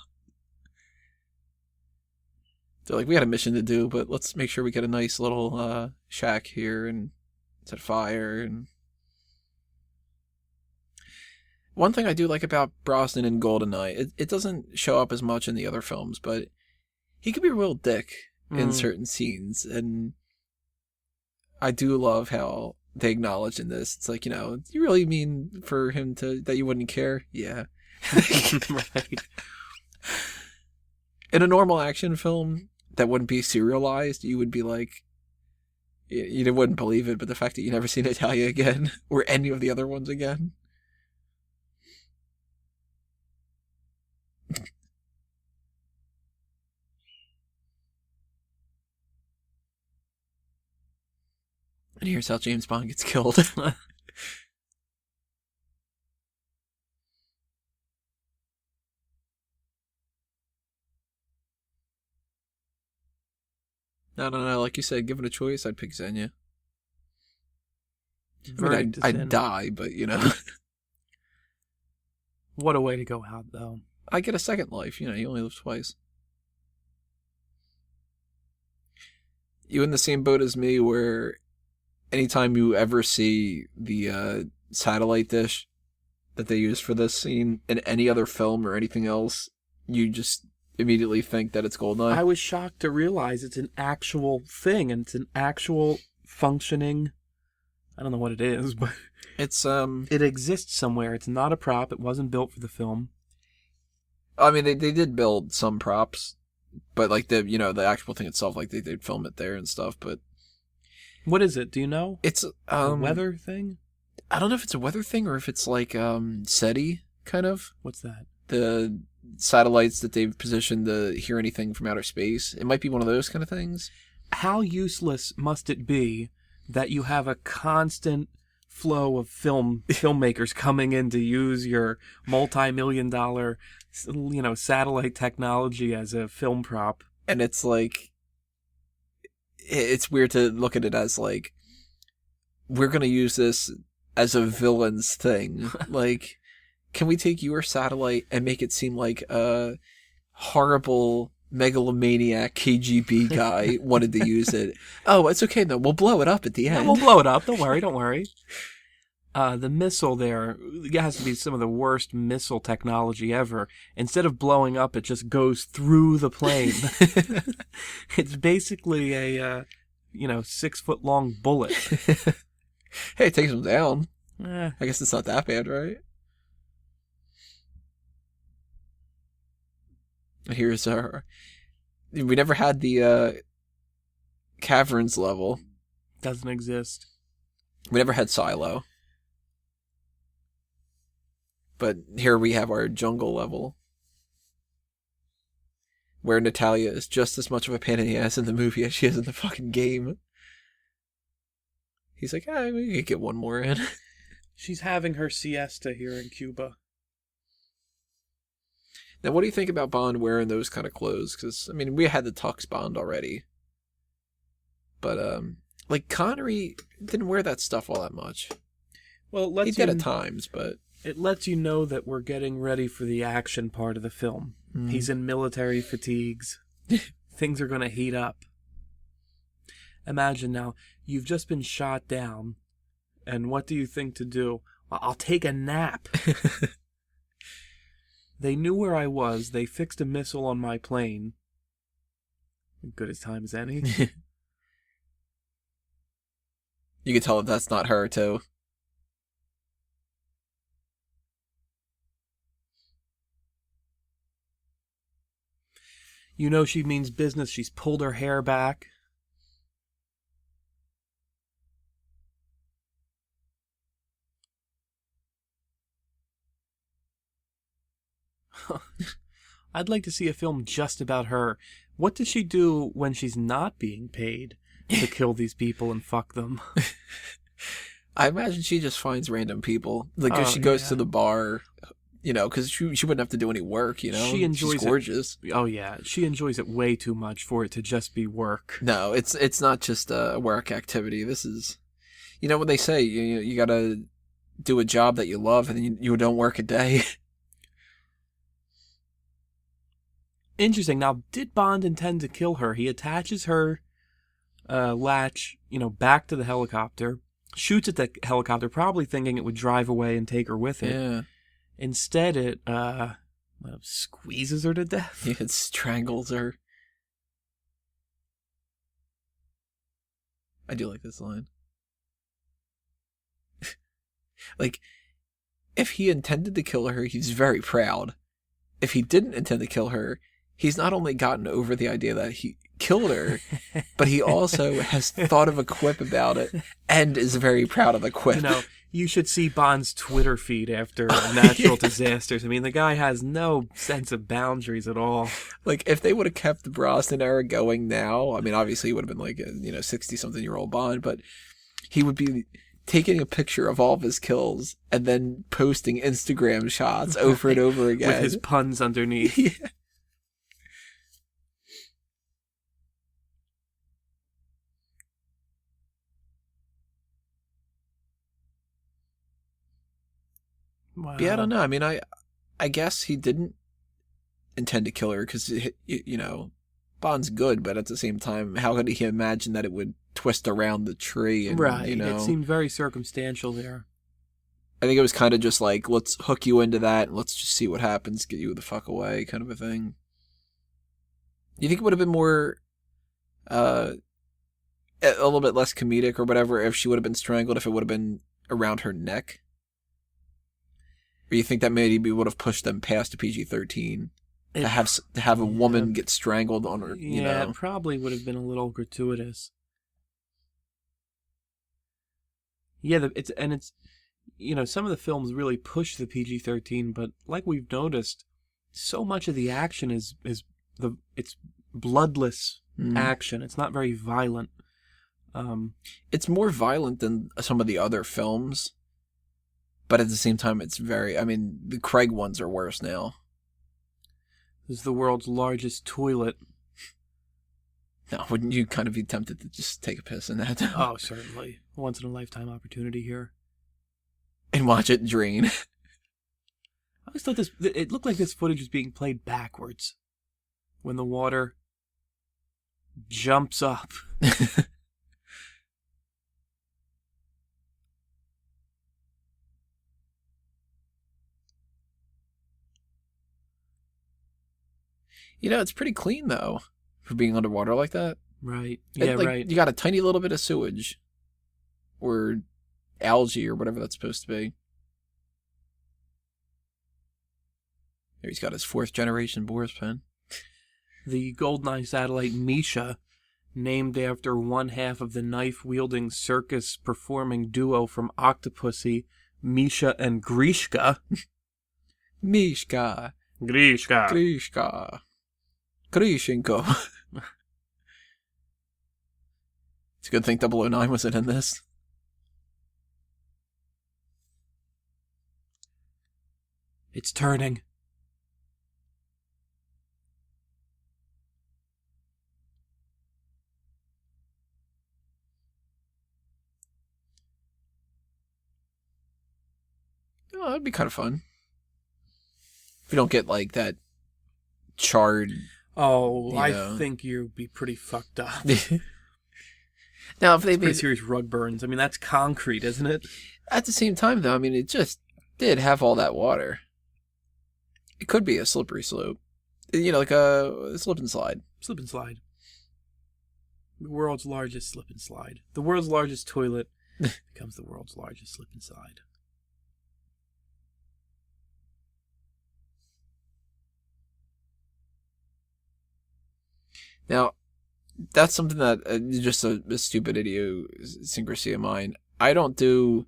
They're like, we got a mission to do, but let's make sure we get a nice little shack here and set fire. And one thing I do like about Brosnan in GoldenEye, it doesn't show up as much in the other films, but he could be a real dick in certain scenes, and I do love how they acknowledge in this. It's like, you really mean for him that you wouldn't care? Yeah. Right. In a normal action film that wouldn't be serialized, you would be like, you wouldn't believe it, but the fact that you never see Natalia again, or any of the other ones again. And here's how James Bond gets killed. No. Like you said, given a choice, I'd pick Xenia. I'd die, but, What a way to go out, though. I get a second life. You only live twice. You in the same boat as me where anytime you ever see the satellite dish that they use for this scene in any other film or anything else, you just immediately think that it's GoldenEye? I was shocked to realize it's an actual thing, and it's an actual functioning, I don't know what it is, but it's it exists somewhere. It's not a prop. It wasn't built for the film. I mean, they did build some props, but like the actual thing itself, like they'd film it there and stuff, but what is it? Do you know? It's a weather thing? I don't know if it's a weather thing or if it's like SETI kind of. What's that? The satellites that they've positioned to hear anything from outer space. It might be one of those kind of things. How useless must it be that you have a constant flow of filmmakers coming in to use your multi-million-dollar, satellite technology as a film prop? And it's like, it's weird to look at it as like, we're going to use this as a villain's thing. Like, can we take your satellite and make it seem like a horrible megalomaniac KGB guy wanted to use it? Oh, it's okay though. We'll blow it up at the end. Yeah, we'll blow it up. Don't worry. The missile there has to be some of the worst missile technology ever. Instead of blowing up, it just goes through the plane. It's basically a 6-foot-long bullet. Hey, it takes them down. I guess it's not that bad, right? Here's our... We never had the caverns level. Doesn't exist. We never had Silo. But here we have our jungle level, where Natalia is just as much of a pain in the ass in the movie as she is in the fucking game. He's like, we could get one more in. She's having her siesta here in Cuba. Now, what do you think about Bond wearing those kind of clothes? Because, I mean, we had the Tux Bond already. But, like, Connery didn't wear that stuff all that much. Well, he did at times, but... It lets you know that we're getting ready for the action part of the film. Mm. He's in military fatigues. Things are going to heat up. Imagine now, you've just been shot down, and what do you think to do? I'll take a nap. They knew where I was. They fixed a missile on my plane. Good as time as any. You can tell that that's not her, too. You know she means business. She's pulled her hair back. I'd like to see a film just about her. What does she do when she's not being paid to kill these people and fuck them? I imagine she just finds random people. Like, she goes to the bar, you know, because she wouldn't have to do any work, you know? She's gorgeous. Oh, yeah. She enjoys it way too much for it to just be work. No, it's not just a work activity. This is, you know what they say, you gotta do a job that you love and you don't work a day. Interesting. Now, did Bond intend to kill her? He attaches her latch, back to the helicopter, shoots at the helicopter, probably thinking it would drive away and take her with it. Yeah. Instead, it squeezes her to death. It strangles her. I do like this line. Like, if he intended to kill her, he's very proud. If he didn't intend to kill her, he's not only gotten over the idea that he killed her, but he also has thought of a quip about it and is very proud of the quip. You should see Bond's Twitter feed after natural disasters. I mean, the guy has no sense of boundaries at all. Like, if they would have kept the Brosnan era going now, I mean, obviously he would have been like a 60-something-year-old Bond, but he would be taking a picture of all of his kills and then posting Instagram shots over and over again. With his puns underneath. Yeah. Wow. Yeah, I don't know. I mean, I guess he didn't intend to kill her because, Bond's good, but at the same time, how could he imagine that it would twist around the tree? And, right. It seemed very circumstantial there. I think it was kind of just like, let's hook you into that and let's just see what happens, get you the fuck away kind of a thing. You think it would have been more, a little bit less comedic or whatever if she would have been strangled, if it would have been around her neck? Or you think that maybe would have pushed them past a PG-13 to have a woman get strangled on her? Yeah, it probably would have been a little gratuitous. Yeah, it's some of the films really push the PG-13, but like we've noticed, so much of the action is bloodless action. It's not very violent. It's more violent than some of the other films. But at the same time, it's the Craig ones are worse now. This is the world's largest toilet. Now, wouldn't you kind of be tempted to just take a piss in that? Oh, certainly. Once in a lifetime opportunity here. And watch it drain. I always thought it looked like this footage was being played backwards. When the water jumps up. It's pretty clean, though, for being underwater like that. Right. Yeah, right. You got a tiny little bit of sewage. Or algae or whatever that's supposed to be. There he's got his 4th-generation Boris pen. The GoldenEye satellite Misha, named after one half of the knife-wielding circus-performing duo from Octopussy, Misha and Grishka. Mishka. Grishka. Grishka. Grishenko. It's a good thing 009 wasn't in this. It's turning. Oh, it'd be kind of fun. If you don't get, like, that charred... Oh, I think you'd be pretty fucked up. Now, if they pretty serious rug burns. I mean, that's concrete, isn't it? At the same time, though, I mean, it just did have all that water. It could be a slippery slope. Like a slip and slide. Slip and slide. The world's largest slip and slide. The world's largest toilet becomes the world's largest slip and slide. Now, that's something that just a stupid idiosyncrasy of mine. I don't do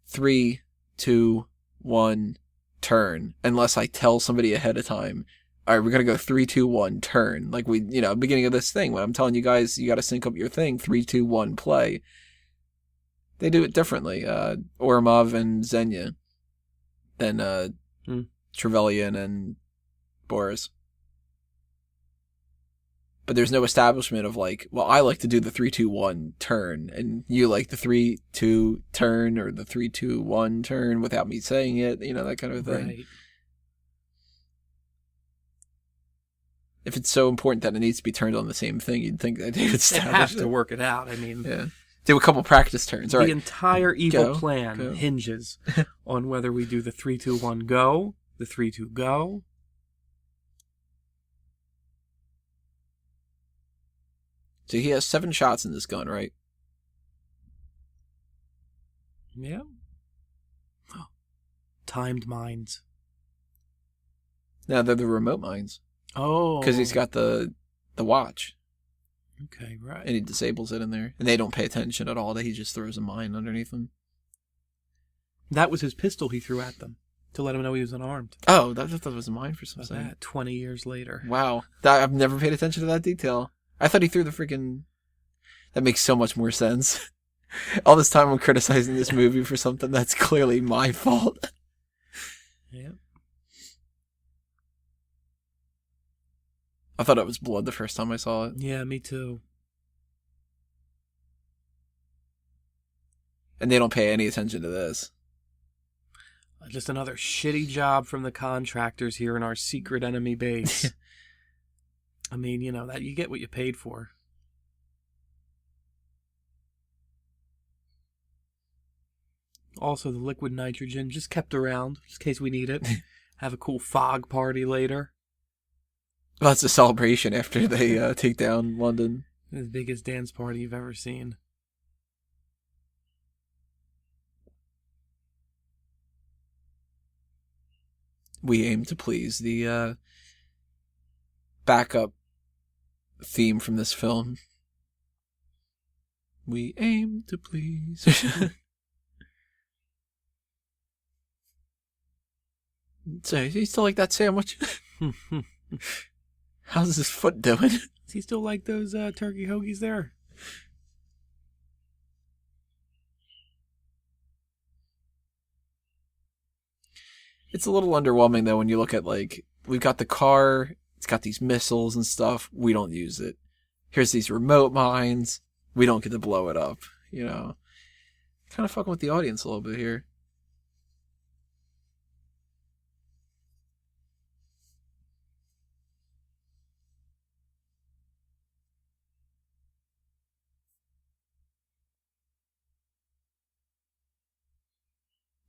3, 2, 1, turn unless I tell somebody ahead of time. All right, we're gonna go 3, 2, 1, turn. Like beginning of this thing when I'm telling you guys you got to sync up your thing. 3, 2, 1, play. They do it differently. Ourumov and Xenia than Trevelyan and Boris. But there's no establishment of like, well, I like to do the 3, 2, 1 turn, and you like the 3, 2 turn or the 3, 2, 1 turn without me saying it, that kind of thing. Right. If it's so important that it needs to be turned on the same thing, you'd think that they would establish it. Have to work it out. I mean, yeah. Do a couple practice turns. All right. The entire evil plan hinges on whether we do the 3, 2, 1 go, the 3, 2 go. So he has 7 shots in this gun, right? Yeah. Timed mines. No, they're the remote mines. Oh. Because he's got the watch. Okay, right. And he disables it in there. And they don't pay attention at all. That he just throws a mine underneath them. That was his pistol he threw at them to let them know he was unarmed. Oh, I thought that was a mine for some reason. 20 years later. Wow. I've never paid attention to that detail. I thought he threw the freaking... That makes so much more sense. All this time I'm criticizing this movie for something that's clearly my fault. Yeah. I thought it was blood the first time I saw it. Yeah, me too. And they don't pay any attention to this. Just another shitty job from the contractors here in our secret enemy base. I mean, that you get what you paid for. Also, the liquid nitrogen just kept around, just in case we need it. Have a cool fog party later. Well, that's a celebration after they take down London. The biggest dance party you've ever seen. We aim to please. The backup theme from this film. We aim to please. So, you still like that sandwich? How's his foot doing? Does he still like those turkey hoagies there? It's a little underwhelming, though, when you look at, like, we've got the car, it's got these missiles and stuff, we don't use it. Here's these remote mines, we don't get to blow it up, Kind of fucking with the audience a little bit here.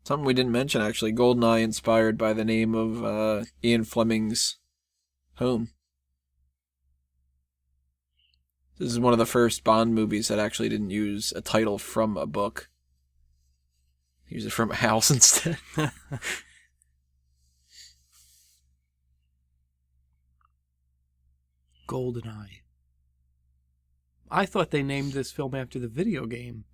Something we didn't mention, actually. GoldenEye inspired by the name of Ian Fleming's home. This is one of the first Bond movies that actually didn't use a title from a book. He used it from a house instead. GoldenEye. I thought they named this film after the video game.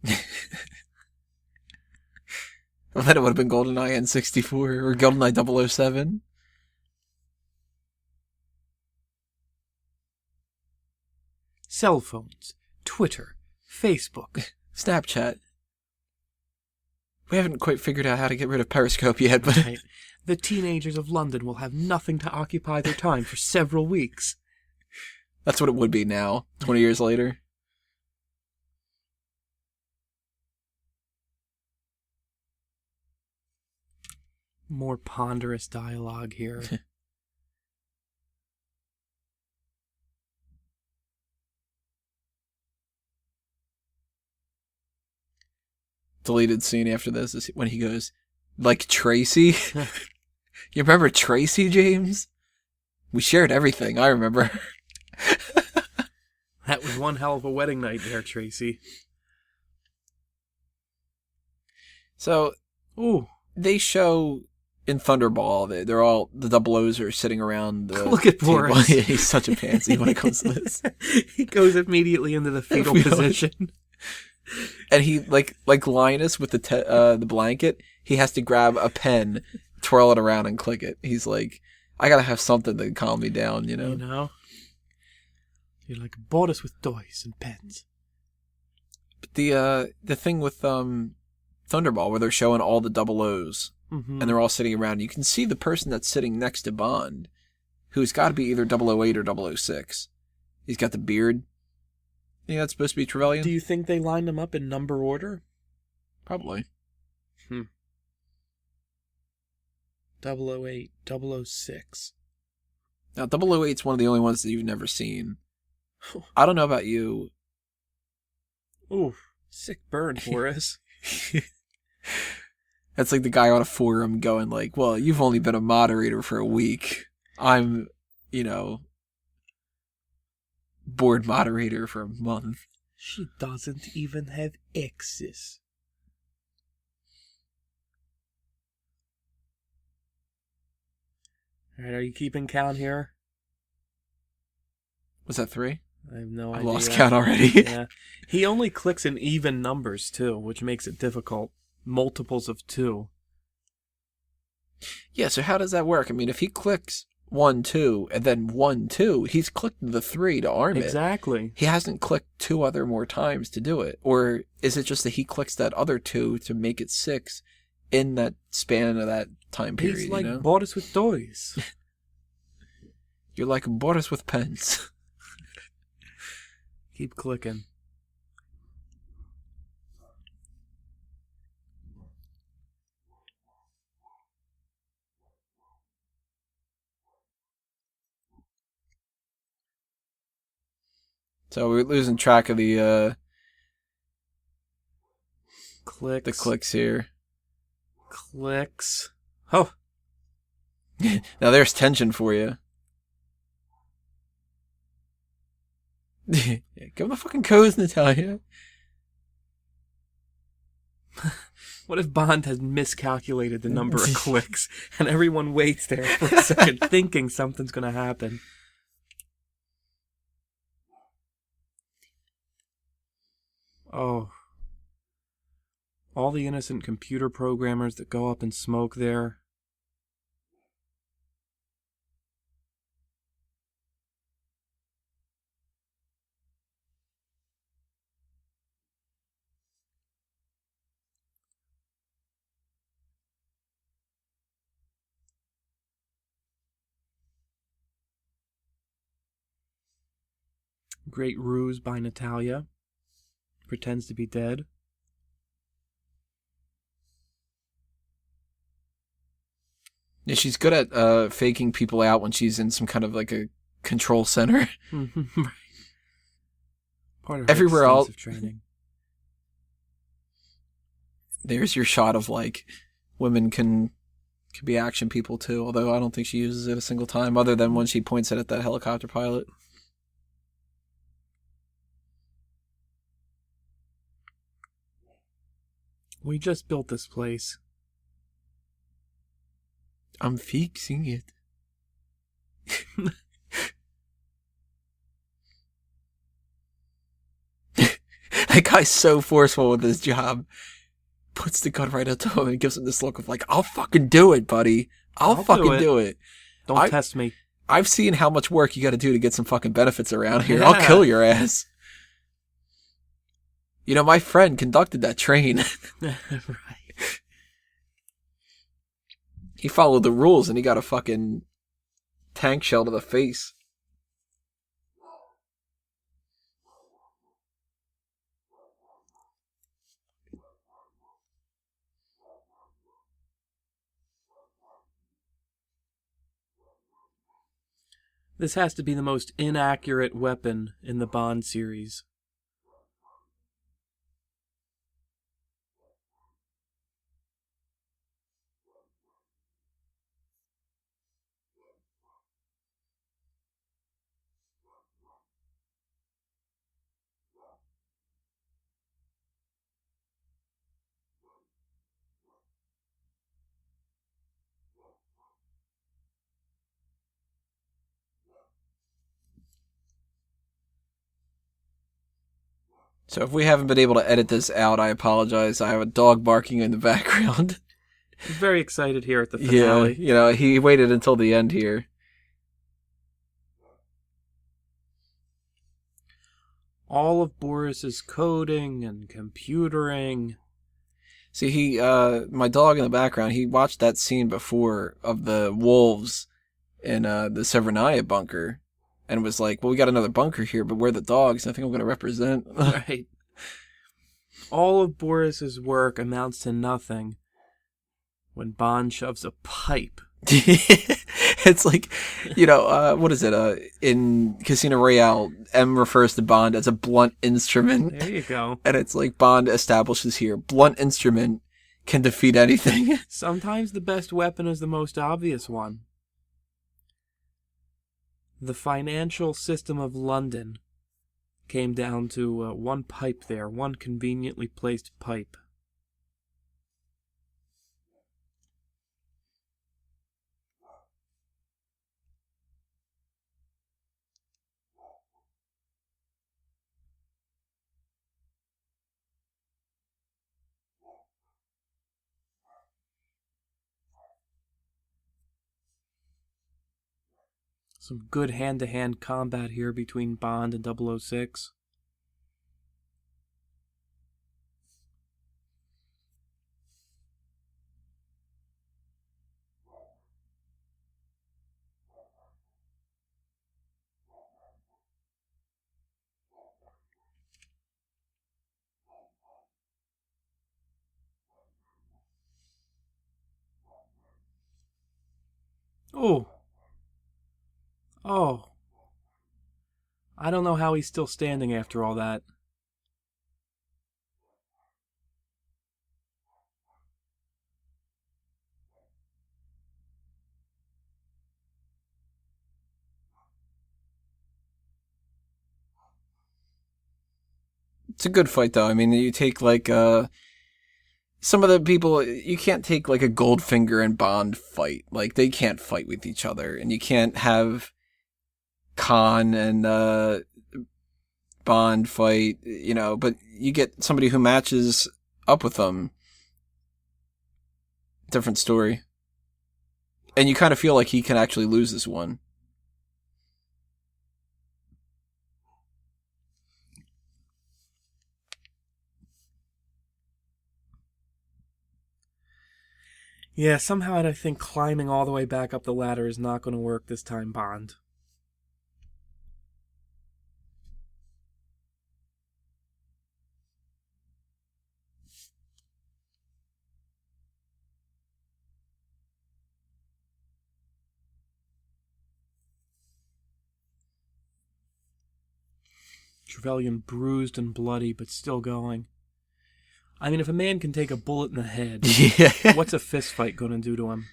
Well, then it would have been GoldenEye N64 or GoldenEye 007. Cell phones, Twitter, Facebook, Snapchat. We haven't quite figured out how to get rid of Periscope yet, but... Right. The teenagers of London will have nothing to occupy their time for several weeks. That's what it would be now, 20 years later. More ponderous dialogue here. Deleted scene after this is when he goes, like Tracy? You remember Tracy, James? We shared everything, I remember. That was one hell of a wedding night there, Tracy. So, they show in Thunderball, they're all, the double O's are sitting around the Look at Boris. He's such a pansy when it comes to this. He goes immediately into the fetal position. And he, like Linus with the blanket, he has to grab a pen, twirl it around, and click it. He's like, I gotta have something to calm me down, you know? You know? You're like Boris with toys and pens. But the thing with Thunderball, where they're showing all the double O's, and they're all sitting around, you can see the person that's sitting next to Bond, who's got to be either 008 or 006. He's got the beard. You think that's supposed to be Trevelyan? Do you think they lined them up in number order? Probably. 008, 006. Now, 008's one of the only ones that you've never seen. I don't know about you. Ooh, sick burn, Boris. That's like the guy on a forum going like, well, you've only been a moderator for a week. I'm, board moderator for a month. She doesn't even have exes. Alright, are you keeping count here? Was that 3? I have no I idea. lost count already. Yeah. He only clicks in even numbers, too, which makes it difficult. Multiples of 2. Yeah, so how does that work? I mean, if he clicks 1, 2, and then 1, 2, he's clicked the 3 to arm it. Exactly. He hasn't clicked 2 other more times to do it. Or is it just that he clicks that other 2 to make it 6 in that span of that time period? He's like Boris with toys. You're like Boris with pens. Keep clicking. So we're losing track of the clicks. The clicks here. Clicks. Oh. Now there's tension for you. Give him the fucking codes, Natalia. What if Bond has miscalculated the number of clicks and everyone waits there for a second thinking something's going to happen? Oh. All the innocent computer programmers that go up in smoke there. Great ruse by Natalia. Pretends to be dead. Yeah, she's good at faking people out when she's in some kind of like a control center. Right. Part of her Everywhere else, training. There's your shot of like women can be action people too. Although I don't think she uses it a single time, other than when she points it at that helicopter pilot. We just built this place. I'm fixing it. That guy's so forceful with his job. Puts the gun right up to him and gives him this look of like, I'll fucking do it, buddy. I'll fucking do it. Don't test me. I've seen how much work you got to do to get some fucking benefits around here. Yeah. I'll kill your ass. You know, my friend conducted that train. Right. He followed the rules and he got a fucking tank shell to the face. This has to be the most inaccurate weapon in the Bond series. So if we haven't been able to edit this out, I apologize. I have a dog barking in the background. He's very excited here at the finale. Yeah, he waited until the end here. All of Boris's coding and computering. See, my dog in the background, he watched that scene before of the wolves in the Severnaya bunker. And was like, well, we got another bunker here, but we're the dogs. I think I'm going to represent. Right. All of Boris's work amounts to nothing when Bond shoves a pipe. It's like, what is it? In Casino Royale, M refers to Bond as a blunt instrument. There you go. And it's like Bond establishes here, blunt instrument can defeat anything. Sometimes the best weapon is the most obvious one. The financial system of London came down to one pipe there, one conveniently placed pipe. Some good hand-to-hand combat here between Bond and 006. Oh. Oh. I don't know how he's still standing after all that. It's a good fight, though. I mean, you take, like, some of the people, you can't take, like, a Goldfinger and Bond fight. Like, they can't fight with each other. And you can't have Khan and Bond fight, but you get somebody who matches up with them. Different story. And you kind of feel like he can actually lose this one. Yeah, somehow I think climbing all the way back up the ladder is not going to work this time, Bond. Trevelyan bruised and bloody, but still going. I mean, if a man can take a bullet in the head, what's a fist fight going to do to him?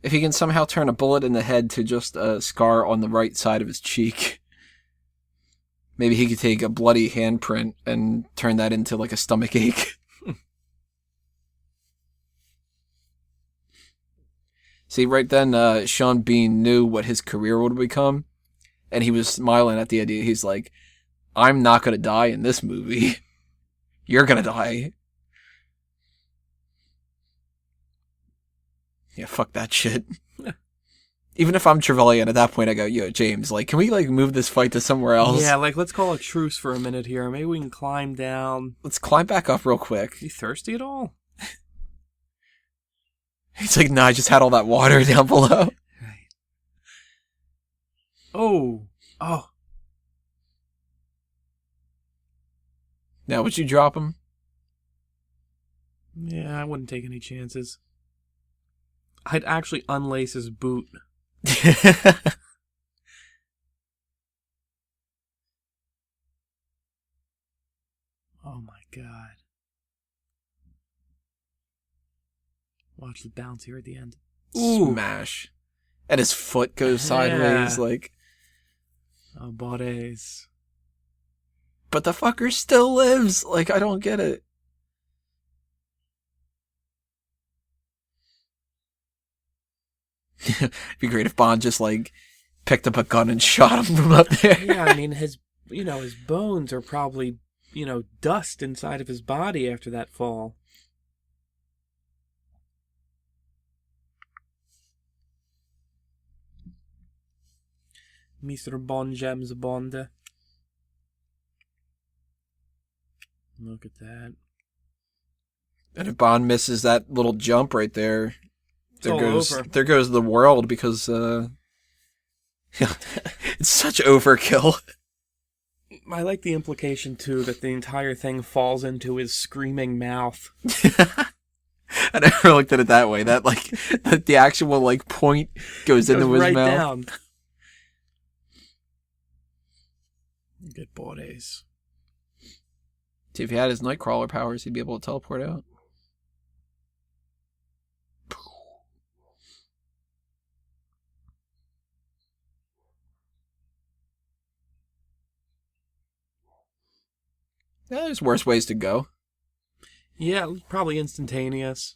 If he can somehow turn a bullet in the head to just a scar on the right side of his cheek, maybe he could take a bloody handprint and turn that into like a stomach ache. See, right then, Sean Bean knew what his career would become, and he was smiling at the idea. He's like, I'm not going to die in this movie. You're going to die. Yeah, fuck that shit. Even if I'm Trevelyan, at that point I go, yo, James, like, can we, like, move this fight to somewhere else? Yeah, like, let's call a truce for a minute here. Maybe we can climb down. Let's climb back up real quick. You thirsty at all? He's like, nah, I just had all that water down below. Right. Oh. Now, would you drop him? Yeah, I wouldn't take any chances. I'd actually unlace his boot Oh my god. Watch the bounce here at the end. Ooh. Smash. And his foot goes sideways, like... Oh, bodies. But the fucker still lives! Like, I don't get it. It'd be great if Bond just, like, picked up a gun and shot him from up there. Yeah, I mean, his bones are probably, dust inside of his body after that fall. Mr. Bond James Bond. Look at that. And if Bond misses that little jump right there, there goes the world, because it's such overkill. I like the implication, too, that the entire thing falls into his screaming mouth. I never looked at it that way. That, like, the actual, like, point goes into his right mouth. Down. Good bodies. See, if he had his Nightcrawler powers, he'd be able to teleport out. Yeah, there's worse ways to go. Yeah, probably instantaneous,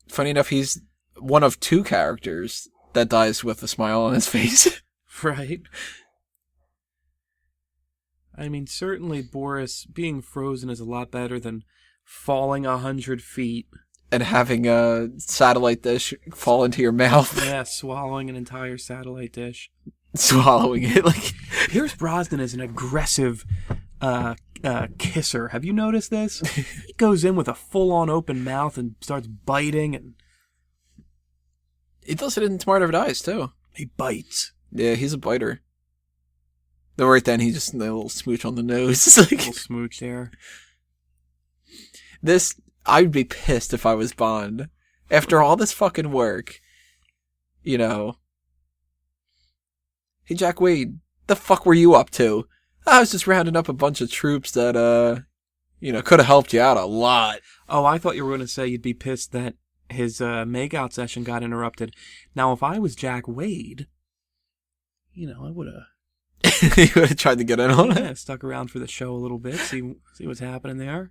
Funny enough, he's one of 2 characters that dies with a smile on his face. Right. I mean, certainly Boris being frozen is a lot better than falling 100 feet. And having a satellite dish fall into your mouth. Yeah, swallowing an entire satellite dish. Swallowing it, like... Pierce Brosnan is an aggressive kisser. Have you noticed this? He goes in with a full-on open mouth and starts biting, and... He does it in Tomorrow Never Dies, too. He bites. Yeah, he's a biter. Though right then, he just a little smooch on the nose. Like, a little smooch there. This, I'd be pissed if I was Bond. After all this fucking work, Hey, Jack Wade, the fuck were you up to? I was just rounding up a bunch of troops that, could have helped you out a lot. Oh, I thought you were going to say you'd be pissed that his makeout session got interrupted. Now, if I was Jack Wade, I would have... You would have tried to get in on it? Yeah, stuck around for the show a little bit, see what's happening there.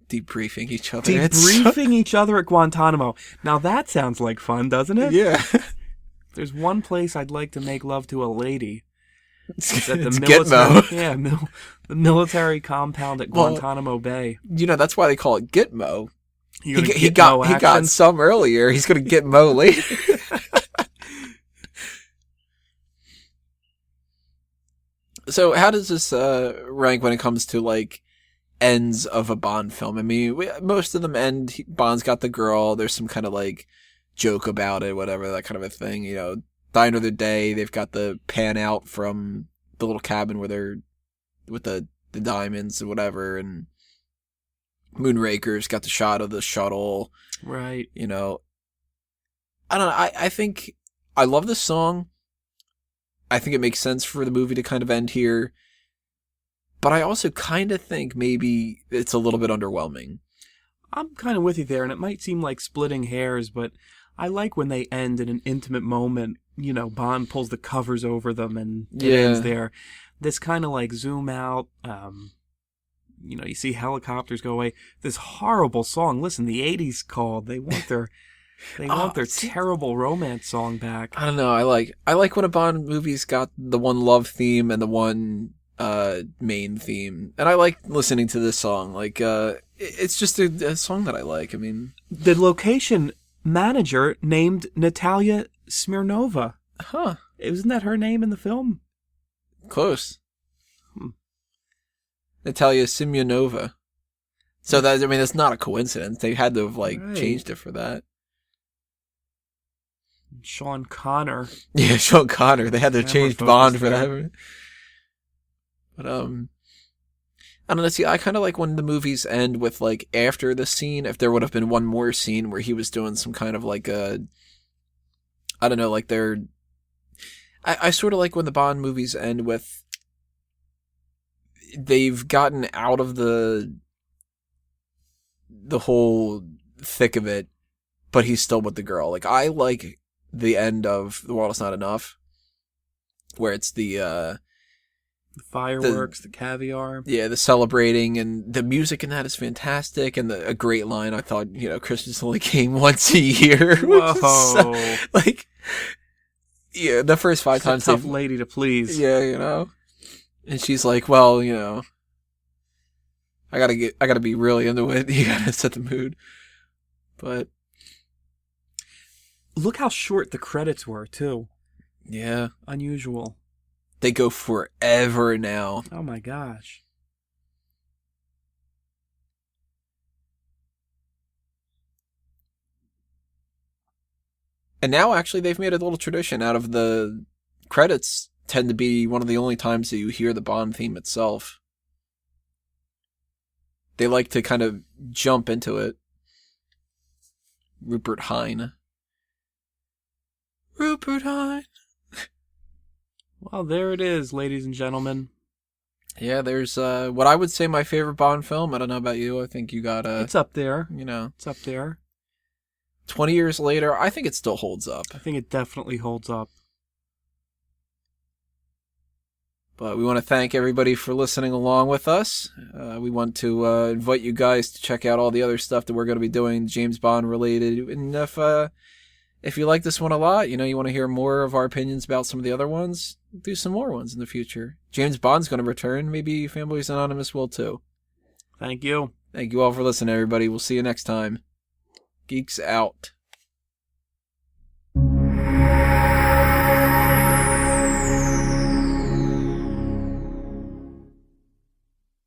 Debriefing each other. Debriefing each other at Guantanamo. Now that sounds like fun, doesn't it? Yeah. There's one place I'd like to make love to a lady. It's at the Gitmo. Yeah, the military compound at Guantanamo Bay. That's why they call it Gitmo. He got some earlier. He's going to get Mo later. So how does this rank when it comes to, like, ends of a Bond film? I mean, most of them end, Bond's got the girl, there's some kind of, like, joke about it, whatever, that kind of a thing. Die Another Day, they've got the pan out from the little cabin where they're with the diamonds and whatever, and Moonraker's got the shot of the shuttle. Right. I don't know, I think I love this song. I think it makes sense for the movie to kind of end here. But I also kind of think maybe it's a little bit underwhelming. I'm kind of with you there, and it might seem like splitting hairs, but I like when they end in an intimate moment. Bond pulls the covers over them, and it ends there. This kind of like zoom out, you see helicopters go away. This horrible song. Listen, the 80s called. They want their... They want their terrible romance song back. I don't know. I like when a Bond movie's got the one love theme and the one main theme, and I like listening to this song. Like, it's just a song that I like. I mean, the location manager named Natalia Smirnova. Huh? Isn't that her name in the film? Close. Natalia Semyonova. So that's not a coincidence. They had to have changed it for that. Sean Connery. Yeah, Sean Connery. They had to change Bond for that. But I don't know. See, I kind of like when the movies end with, like, after the scene, if there would have been one more scene where he was doing some kind of, like, I don't know, like, I sort of like when the Bond movies end with, they've gotten out of the whole thick of it, but he's still with the girl. Like, I like the end of The World Is Not Enough, where it's the fireworks, the caviar. Yeah, the celebrating, and the music in that is fantastic, and a great line. I thought, Christmas only came once a year. Whoa. Like, yeah, the first 5 times. Tough lady to please. Yeah, And she's like, well, I gotta be really into it. You gotta set the mood. But look how short the credits were, too. Yeah. Unusual. They go forever now. Oh my gosh. And now, actually, they've made a little tradition out of the credits tend to be one of the only times that you hear the Bond theme itself. They like to kind of jump into it. Rupert Hine. Rupert Hine. Well, there it is, ladies and gentlemen. Yeah, there's what I would say my favorite Bond film. I don't know about you. I think you got It's up there. It's up there. 20 years later, I think it still holds up. I think it definitely holds up. But we want to thank everybody for listening along with us. We want to invite you guys to check out all the other stuff that we're going to be doing, James Bond related. And if you like this one a lot, you want to hear more of our opinions about some of the other ones, do some more ones in the future. James Bond's going to return. Maybe Fanboys Anonymous will too. Thank you. Thank you all for listening, everybody. We'll see you next time. Geeks out.